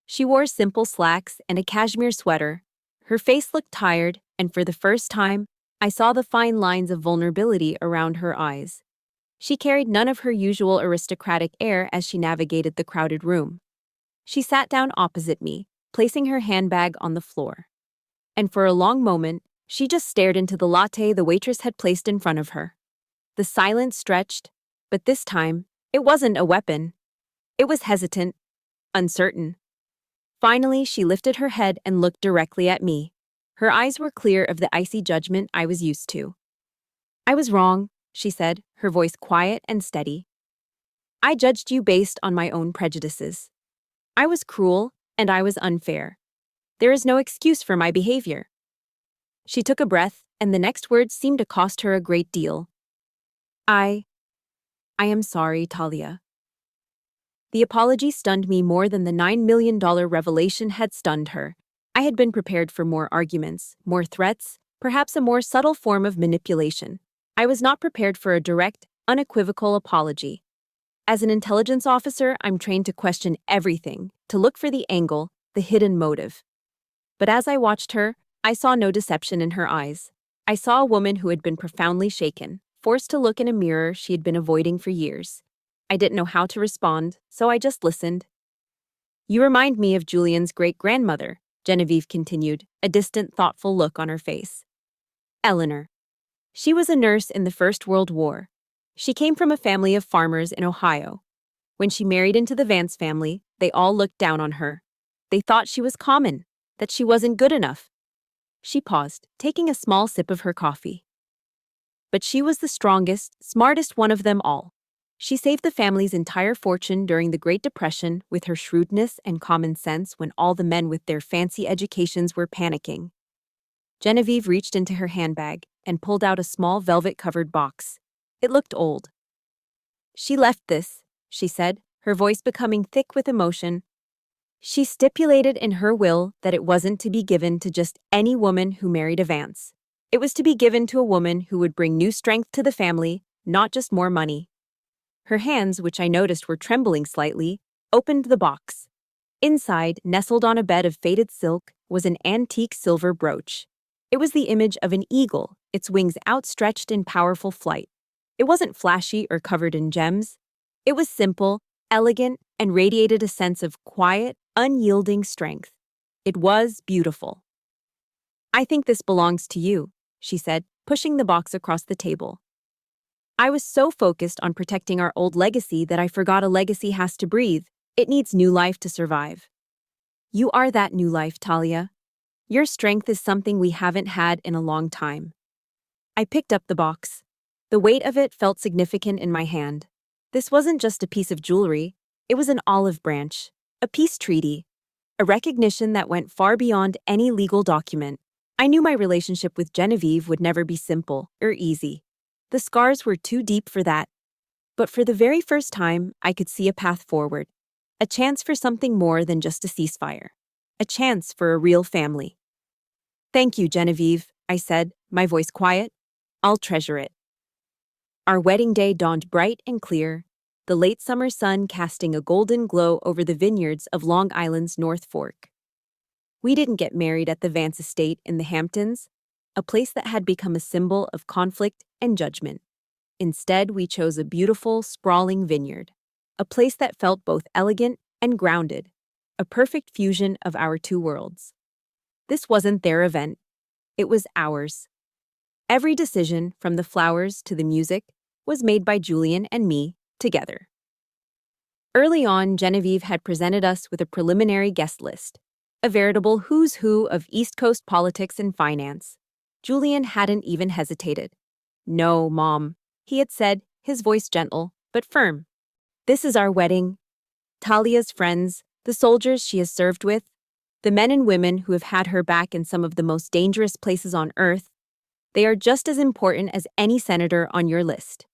She wore simple slacks and a cashmere sweater. Her face looked tired, and for the first time, I saw the fine lines of vulnerability around her eyes. She carried none of her usual aristocratic air as she navigated the crowded room. She sat down opposite me, placing her handbag on the floor. And for a long moment, she just stared into the latte the waitress had placed in front of her. The silence stretched, but this time, it wasn't a weapon. It was hesitant, uncertain. Finally, she lifted her head and looked directly at me. Her eyes were clear of the icy judgment I was used to. "I was wrong," she said, her voice quiet and steady. "I judged you based on my own prejudices. I was cruel, and I was unfair. There is no excuse for my behavior." She took a breath, and the next words seemed to cost her a great deal. I am sorry, Talia." The apology stunned me more than the $9 million revelation had stunned her. I had been prepared for more arguments, more threats, perhaps a more subtle form of manipulation. I was not prepared for a direct, unequivocal apology. As an intelligence officer, I'm trained to question everything, to look for the angle, the hidden motive. But as I watched her, I saw no deception in her eyes. I saw a woman who had been profoundly shaken, forced to look in a mirror she had been avoiding for years. I didn't know how to respond, so I just listened. "You remind me of Julian's great-grandmother," Genevieve continued, a distant, thoughtful look on her face. "Eleanor. She was a nurse in the First World War. She came from a family of farmers in Ohio. When she married into the Vance family, they all looked down on her. They thought she was common, that she wasn't good enough." She paused, taking a small sip of her coffee. "But she was the strongest, smartest one of them all. She saved the family's entire fortune during the Great Depression with her shrewdness and common sense when all the men with their fancy educations were panicking." Genevieve reached into her handbag and pulled out a small velvet-covered box. It looked old. "She left this," she said, her voice becoming thick with emotion. "She stipulated in her will that it wasn't to be given to just any woman who married a Vance. It was to be given to a woman who would bring new strength to the family, not just more money." Her hands, which I noticed were trembling slightly, opened the box. Inside, nestled on a bed of faded silk, was an antique silver brooch. It was the image of an eagle, its wings outstretched in powerful flight. It wasn't flashy or covered in gems. It was simple, elegant, and radiated a sense of quiet, unyielding strength. It was beautiful. "I think this belongs to you," she said, pushing the box across the table. I was so focused on protecting our old legacy that I forgot a legacy has to breathe. It needs new life to survive. You are that new life, Talia. Your strength is something we haven't had in a long time. I picked up the box. The weight of it felt significant in my hand. This wasn't just a piece of jewelry. It was an olive branch, a peace treaty, a recognition that went far beyond any legal document. I knew my relationship with Genevieve would never be simple or easy. The scars were too deep for that. But for the very first time, I could see a path forward, a chance for something more than just a ceasefire. a chance for a real family. Thank you, Genevieve, I said, my voice quiet. I'll treasure it. Our wedding day dawned bright and clear, the late summer sun casting a golden glow over the vineyards of Long Island's North Fork. We didn't get married at the Vance estate in the Hamptons, a place that had become a symbol of conflict and judgment. Instead, we chose a beautiful, sprawling vineyard, a place that felt both elegant and grounded, a perfect fusion of our two worlds. This wasn't their event, it was ours. Every decision, from the flowers to the music, was made by Julian and me together. Early on, Genevieve had presented us with a preliminary guest list, a veritable who's who of East Coast politics and finance. Julian hadn't even hesitated. "No, Mom," he had said, his voice gentle but firm. "This is our wedding. Talia's friends, the soldiers she has served with, the men and women who have had her back in some of the most dangerous places on earth, they are just as important as any senator on your list."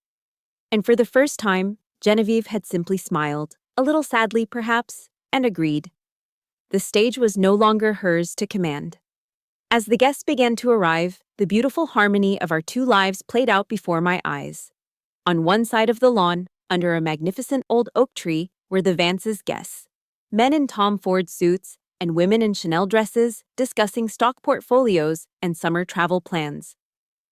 And for the first time, Genevieve had simply smiled, a little sadly perhaps, and agreed. The stage was no longer hers to command. As the guests began to arrive, the beautiful harmony of our two lives played out before my eyes. On one side of the lawn, under a magnificent old oak tree, were the Vance's guests, men in Tom Ford suits and women in Chanel dresses discussing stock portfolios and summer travel plans.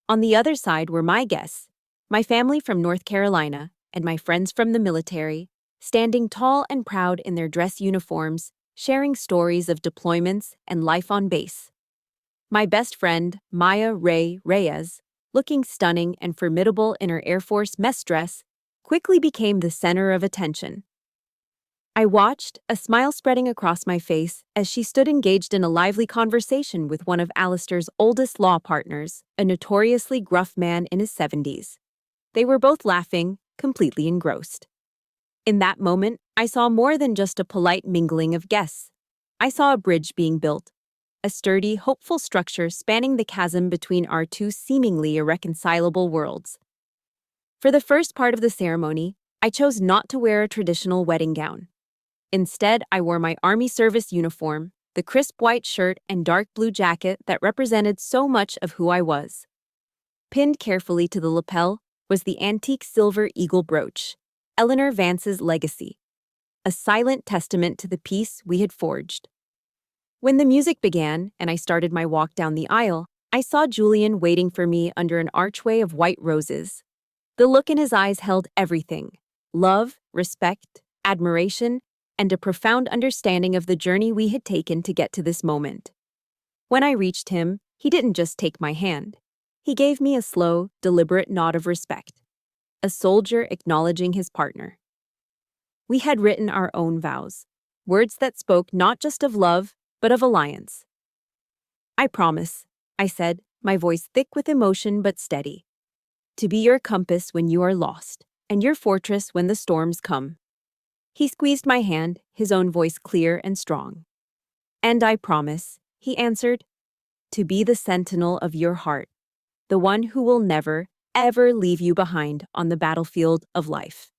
On the other side were my guests, my family from North Carolina and my friends from the military, standing tall and proud in their dress uniforms, sharing stories of deployments and life on base. My best friend, Maya Ray Reyes, looking stunning and formidable in her Air Force mess dress, quickly became the center of attention. I watched, a smile spreading across my face, as she stood engaged in a lively conversation with one of Alistair's oldest law partners, a notoriously gruff man in his 70s. They were both laughing, completely engrossed. In that moment, I saw more than just a polite mingling of guests. I saw a bridge being built, a sturdy, hopeful structure spanning the chasm between our two seemingly irreconcilable worlds. For the first part of the ceremony, I chose not to wear a traditional wedding gown. Instead, I wore my Army service uniform, the crisp white shirt and dark blue jacket that represented so much of who I was. Pinned carefully to the lapel was the antique silver eagle brooch, Eleanor Vance's legacy, a silent testament to the peace we had forged. When the music began and I started my walk down the aisle, I saw Julian waiting for me under an archway of white roses. The look in his eyes held everything: love, respect, admiration, and a profound understanding of the journey we had taken to get to this moment. When I reached him, he didn't just take my hand. He gave me a slow, deliberate nod of respect, a soldier acknowledging his partner. We had written our own vows, words that spoke not just of love, but of alliance. "I promise," I said, my voice thick with emotion but steady, "to be your compass when you are lost, and your fortress when the storms come." He squeezed my hand, his own voice clear and strong. "And I promise," he answered, "to be the sentinel of your heart, the one who will never, ever leave you behind on the battlefield of life."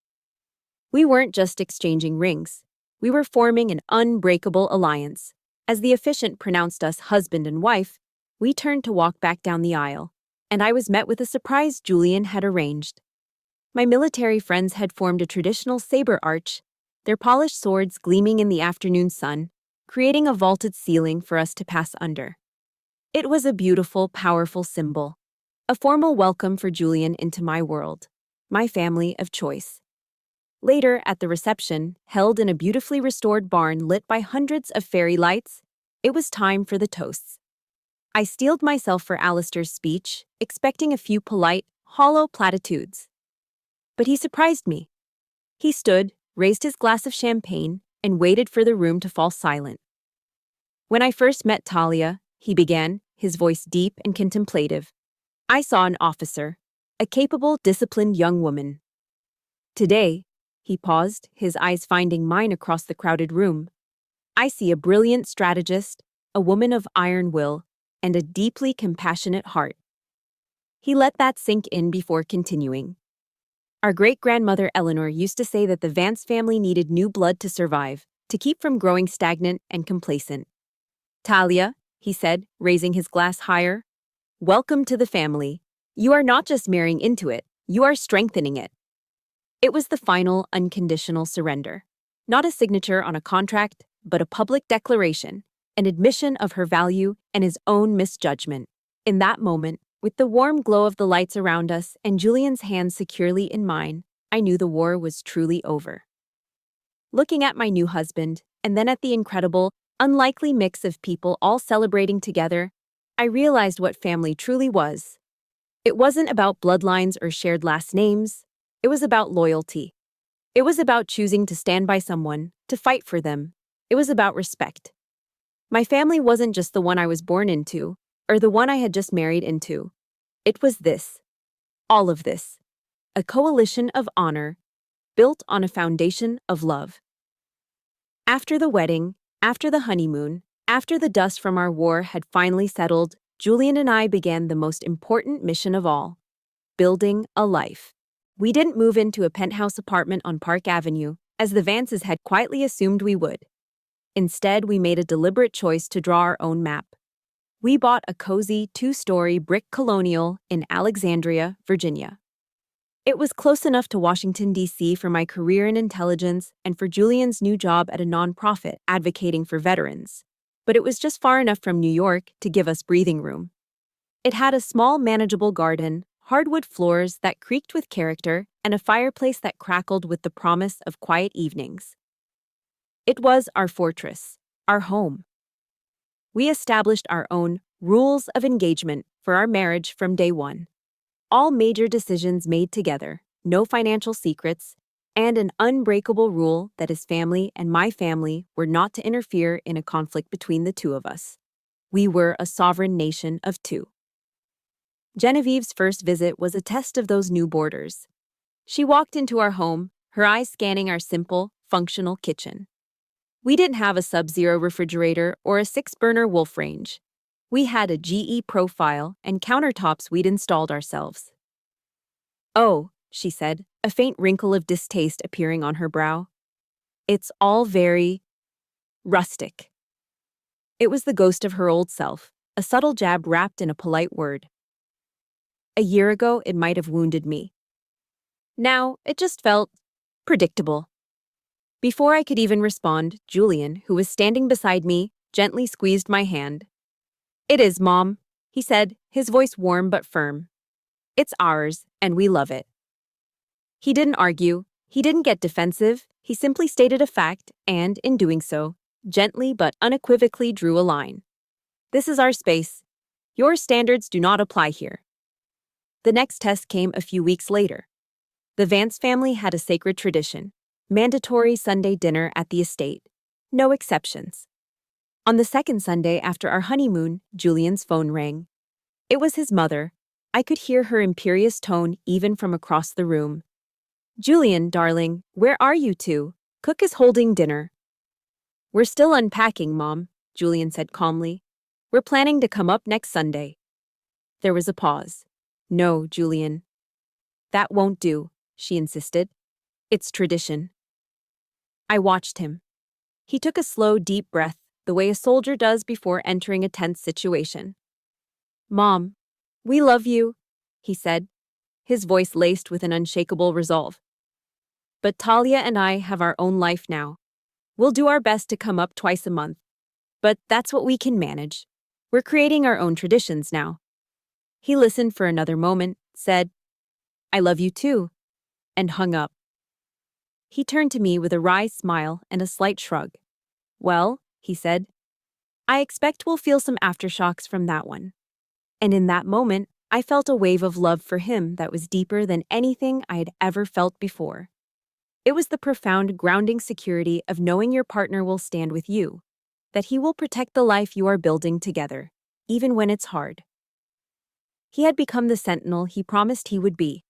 We weren't just exchanging rings. We were forming an unbreakable alliance. As the officiant pronounced us husband and wife, we turned to walk back down the aisle, and I was met with a surprise Julian had arranged. My military friends had formed a traditional saber arch, their polished swords gleaming in the afternoon sun, creating a vaulted ceiling for us to pass under. It was a beautiful, powerful symbol, a formal welcome for Julian into my world, my family of choice. Later, at the reception, held in a beautifully restored barn lit by hundreds of fairy lights, it was time for the toasts. I steeled myself for Alistair's speech, expecting a few polite, hollow platitudes. But he surprised me. He stood, raised his glass of champagne, and waited for the room to fall silent. "When I first met Talia," he began, his voice deep and contemplative, "I saw an officer, a capable, disciplined young woman. Today," he paused, his eyes finding mine across the crowded room, "I see a brilliant strategist, a woman of iron will, and a deeply compassionate heart." He let that sink in before continuing. "Our great-grandmother Eleanor used to say that the Vance family needed new blood to survive, to keep from growing stagnant and complacent. Talia, he said, raising his glass higher. Welcome to the family. You are not just marrying into it, you are strengthening it. It was the final, unconditional surrender. Not a signature on a contract, but a public declaration, an admission of her value and his own misjudgment. In that moment, with the warm glow of the lights around us and Julian's hands securely in mine, I knew the war was truly over. Looking at my new husband, and then at the incredible, unlikely mix of people all celebrating together, I realized what family truly was. It wasn't about bloodlines or shared last names. It was about loyalty. It was about choosing to stand by someone, to fight for them. It was about respect. My family wasn't just the one I was born into, or the one I had just married into. It was this. All of this. A coalition of honor, built on a foundation of love. After the wedding, after the honeymoon, after the dust from our war had finally settled, Julian and I began the most important mission of all: building a life. We didn't move into a penthouse apartment on Park Avenue, as the Vances had quietly assumed we would. Instead, we made a deliberate choice to draw our own map. We bought a cozy 2-story brick colonial in Alexandria, Virginia. It was close enough to Washington, D.C. for my career in intelligence and for Julian's new job at a nonprofit advocating for veterans. But it was just far enough from New York to give us breathing room. It had a small, manageable garden, hardwood floors that creaked with character, and a fireplace that crackled with the promise of quiet evenings. It was our fortress, our home. We established our own rules of engagement for our marriage from day one. All major decisions made together, no financial secrets, and an unbreakable rule that his family and my family were not to interfere in a conflict between the two of us. We were a sovereign nation of two. Genevieve's first visit was a test of those new borders. She walked into our home, her eyes scanning our simple, functional kitchen. We didn't have a Sub-Zero refrigerator or a 6-burner Wolf range. We had a GE profile and countertops we'd installed ourselves. "Oh," she said, a faint wrinkle of distaste appearing on her brow. "It's all very rustic." It was the ghost of her old self, a subtle jab wrapped in a polite word. A year ago, it might have wounded me. Now, it just felt predictable. Before I could even respond, Julian, who was standing beside me, gently squeezed my hand. "It is, Mom," he said, his voice warm but firm. "It's ours, and we love it." He didn't argue, he didn't get defensive, he simply stated a fact and, in doing so, gently but unequivocally drew a line. "This is our space. Your standards do not apply here." The next test came a few weeks later. The Vance family had a sacred tradition: mandatory Sunday dinner at the estate. No exceptions. On the second Sunday after our honeymoon, Julian's phone rang. It was his mother. I could hear her imperious tone even from across the room. "Julian, darling, where are you two? Cook is holding dinner." "We're still unpacking, Mom," Julian said calmly. "We're planning to come up next Sunday." There was a pause. "No, Julian. That won't do," she insisted. "It's tradition." I watched him. He took a slow, deep breath, the way a soldier does before entering a tense situation. "Mom, we love you," he said, his voice laced with an unshakable resolve. "But Talia and I have our own life now. We'll do our best to come up twice a month. But that's what we can manage. We're creating our own traditions now." He listened for another moment, said, "I love you too," and hung up. He turned to me with a wry smile and a slight shrug. "Well," he said, "I expect we'll feel some aftershocks from that one." And in that moment, I felt a wave of love for him that was deeper than anything I had ever felt before. It was the profound, grounding security of knowing your partner will stand with you, that he will protect the life you are building together, even when it's hard. He had become the sentinel he promised he would be.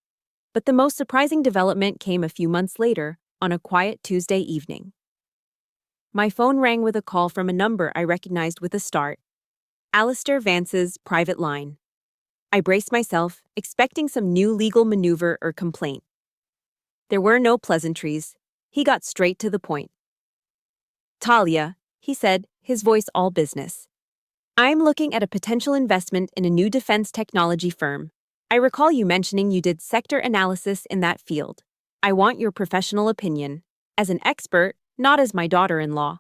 But the most surprising development came a few months later, on a quiet Tuesday evening. My phone rang with a call from a number I recognized with a start. Alistair Vance's private line. I braced myself, expecting some new legal maneuver or complaint. There were no pleasantries. He got straight to the point. "Talia," he said, his voice all business. I'm looking at a potential investment in a new defense technology firm. I recall you mentioning you did sector analysis in that field. I want your professional opinion. As an expert, not as my daughter-in-law.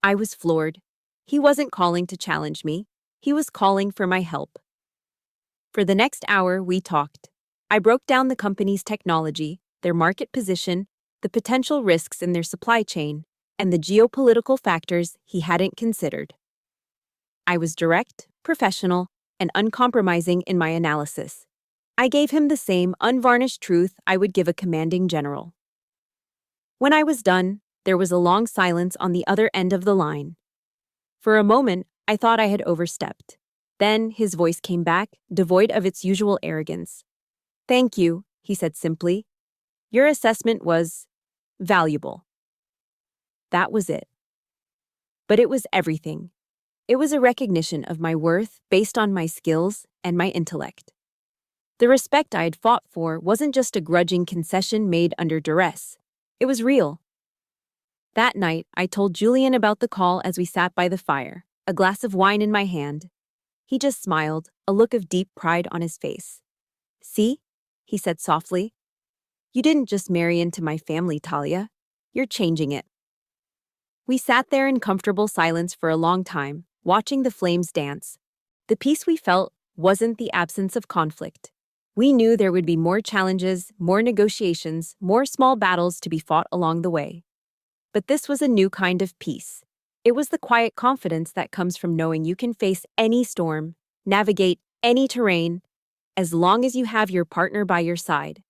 I was floored. He wasn't calling to challenge me. He was calling for my help. For the next hour, we talked. I broke down the company's technology, their market position, the potential risks in their supply chain, and the geopolitical factors he hadn't considered. I was direct, professional, and uncompromising in my analysis. I gave him the same unvarnished truth I would give a commanding general. When I was done, there was a long silence on the other end of the line. For a moment, I thought I had overstepped. Then his voice came back, devoid of its usual arrogance. "Thank you," he said simply. "Your assessment was valuable." That was it. But it was everything. It was a recognition of my worth based on my skills and my intellect. The respect I had fought for wasn't just a grudging concession made under duress. It was real. That night, I told Julian about the call as we sat by the fire, a glass of wine in my hand. He just smiled, a look of deep pride on his face. "See?" he said softly. "You didn't just marry into my family, Talia. You're changing it." We sat there in comfortable silence for a long time, watching the flames dance. The peace we felt wasn't the absence of conflict. We knew there would be more challenges, more negotiations, more small battles to be fought along the way. But this was a new kind of peace. It was the quiet confidence that comes from knowing you can face any storm, navigate any terrain, as long as you have your partner by your side.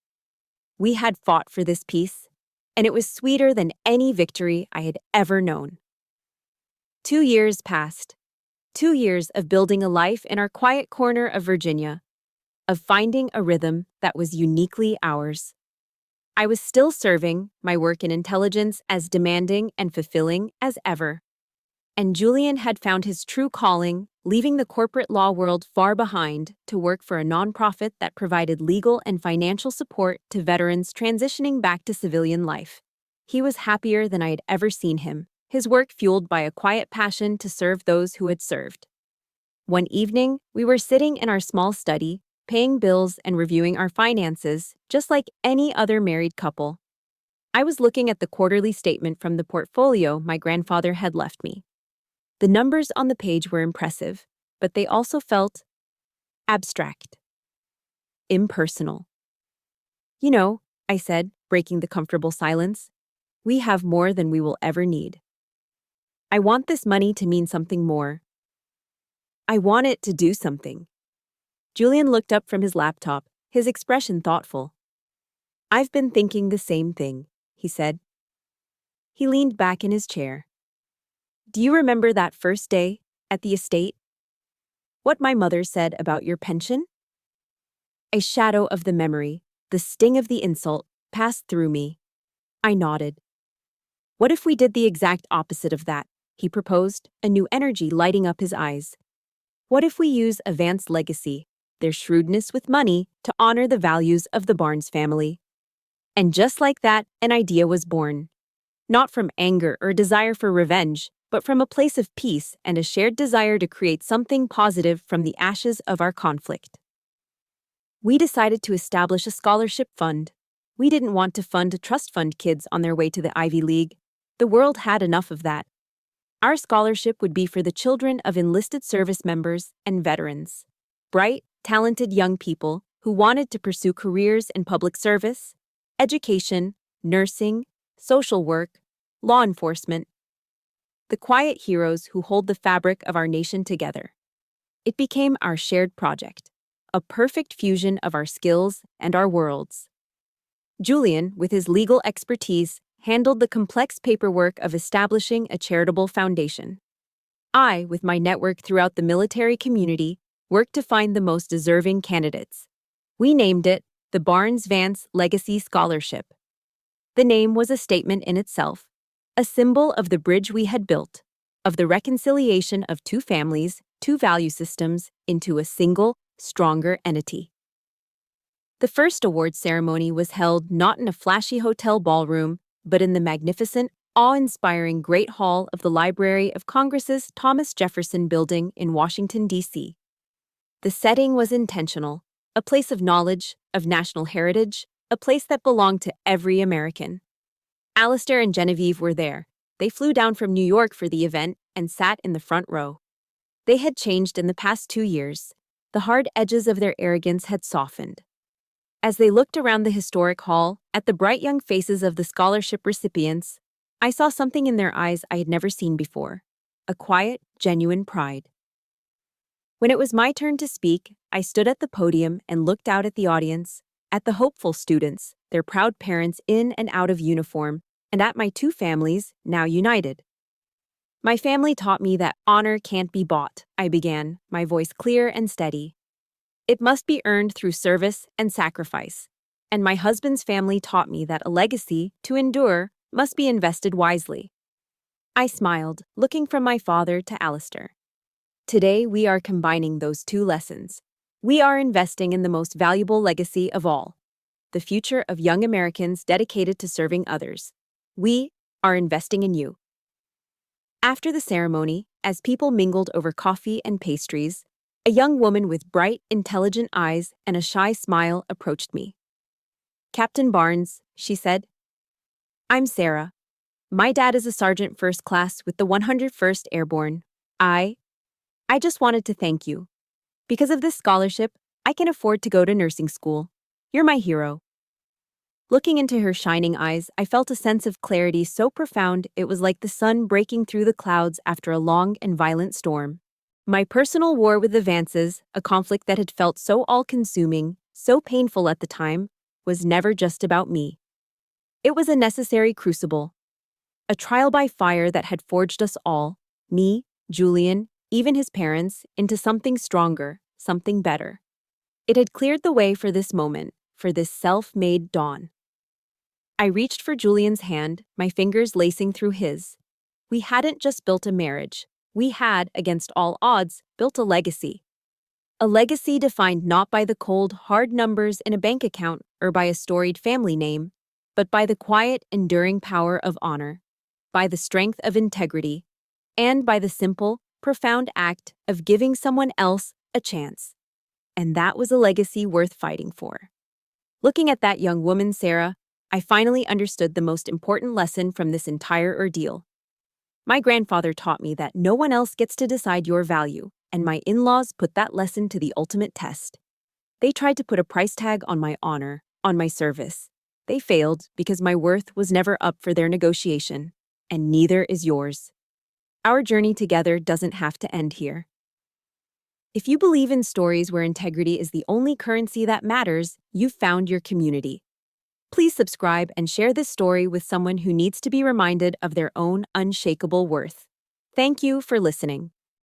We had fought for this peace, and it was sweeter than any victory I had ever known. 2 years passed. 2 years of building a life in our quiet corner of Virginia, of finding a rhythm that was uniquely ours. I was still serving, my work in intelligence as demanding and fulfilling as ever. And Julian had found his true calling, leaving the corporate law world far behind to work for a nonprofit that provided legal and financial support to veterans transitioning back to civilian life. He was happier than I had ever seen him, his work fueled by a quiet passion to serve those who had served. One evening, we were sitting in our small study, paying bills and reviewing our finances, just like any other married couple. I was looking at the quarterly statement from the portfolio my grandfather had left me. The numbers on the page were impressive, but they also felt abstract, impersonal. "You know," I said, breaking the comfortable silence, "we have more than we will ever need. I want this money to mean something more. I want it to do something." Julian looked up from his laptop, his expression thoughtful. "I've been thinking the same thing," he said. He leaned back in his chair. "Do you remember that first day at the estate? What my mother said about your pension?" A shadow of the memory, the sting of the insult, passed through me. I nodded. "What if we did the exact opposite of that?" he proposed, a new energy lighting up his eyes. "What if we use Avant's legacy, their shrewdness with money, to honor the values of the Barnes family?" And just like that, an idea was born. Not from anger or desire for revenge, but from a place of peace and a shared desire to create something positive from the ashes of our conflict. We decided to establish a scholarship fund. We didn't want to fund a trust fund kids on their way to the Ivy League. The world had enough of that. Our scholarship would be for the children of enlisted service members and veterans. Bright, talented young people who wanted to pursue careers in public service, education, nursing, social work, law enforcement. The quiet heroes who hold the fabric of our nation together. It became our shared project, a perfect fusion of our skills and our worlds. Julian, with his legal expertise, handled the complex paperwork of establishing a charitable foundation. I, with my network throughout the military community, worked to find the most deserving candidates. We named it the Barnes-Vance Legacy Scholarship. The name was a statement in itself, a symbol of the bridge we had built, of the reconciliation of two families, two value systems, into a single, stronger entity. The first award ceremony was held not in a flashy hotel ballroom, but in the magnificent, awe-inspiring Great Hall of the Library of Congress's Thomas Jefferson Building in Washington, D.C. The setting was intentional, a place of knowledge, of national heritage, a place that belonged to every American. Alistair and Genevieve were there. They flew down from New York for the event and sat in the front row. They had changed in the past 2 years. The hard edges of their arrogance had softened. As they looked around the historic hall, at the bright young faces of the scholarship recipients, I saw something in their eyes I had never seen before, a quiet, genuine pride. When it was my turn to speak, I stood at the podium and looked out at the audience, at the hopeful students, their proud parents in and out of uniform, and at my 2 families, now united. My family taught me that honor can't be bought, I began, my voice clear and steady. It must be earned through service and sacrifice. And my husband's family taught me that a legacy, to endure, must be invested wisely. I smiled, looking from my father to Alistair. Today we are combining those 2 lessons. We are investing in the most valuable legacy of all, the future of young Americans dedicated to serving others. We are investing in you. After the ceremony, as people mingled over coffee and pastries, a young woman with bright, intelligent eyes and a shy smile approached me. "Captain Barnes," she said. "I'm Sarah. My dad is a sergeant first class with the 101st Airborne. I just wanted to thank you. Because of this scholarship, I can afford to go to nursing school. You're my hero." Looking into her shining eyes, I felt a sense of clarity so profound it was like the sun breaking through the clouds after a long and violent storm. My personal war with advances, a conflict that had felt so all-consuming, so painful at the time, was never just about me. It was a necessary crucible, a trial by fire that had forged us all, me, Julian, even his parents, into something stronger, something better. It had cleared the way for this moment, for this self-made dawn. I reached for Julian's hand, my fingers lacing through his. We hadn't just built a marriage. We had, against all odds, built a legacy. A legacy defined not by the cold, hard numbers in a bank account or by a storied family name, but by the quiet, enduring power of honor, by the strength of integrity, and by the simple, profound act of giving someone else a chance. And that was a legacy worth fighting for. Looking at that young woman, Sarah, I finally understood the most important lesson from this entire ordeal. My grandfather taught me that no one else gets to decide your value, and my in-laws put that lesson to the ultimate test. They tried to put a price tag on my honor, on my service. They failed because my worth was never up for their negotiation, and neither is yours. Our journey together doesn't have to end here. If you believe in stories where integrity is the only currency that matters, you've found your community. Please subscribe and share this story with someone who needs to be reminded of their own unshakable worth. Thank you for listening.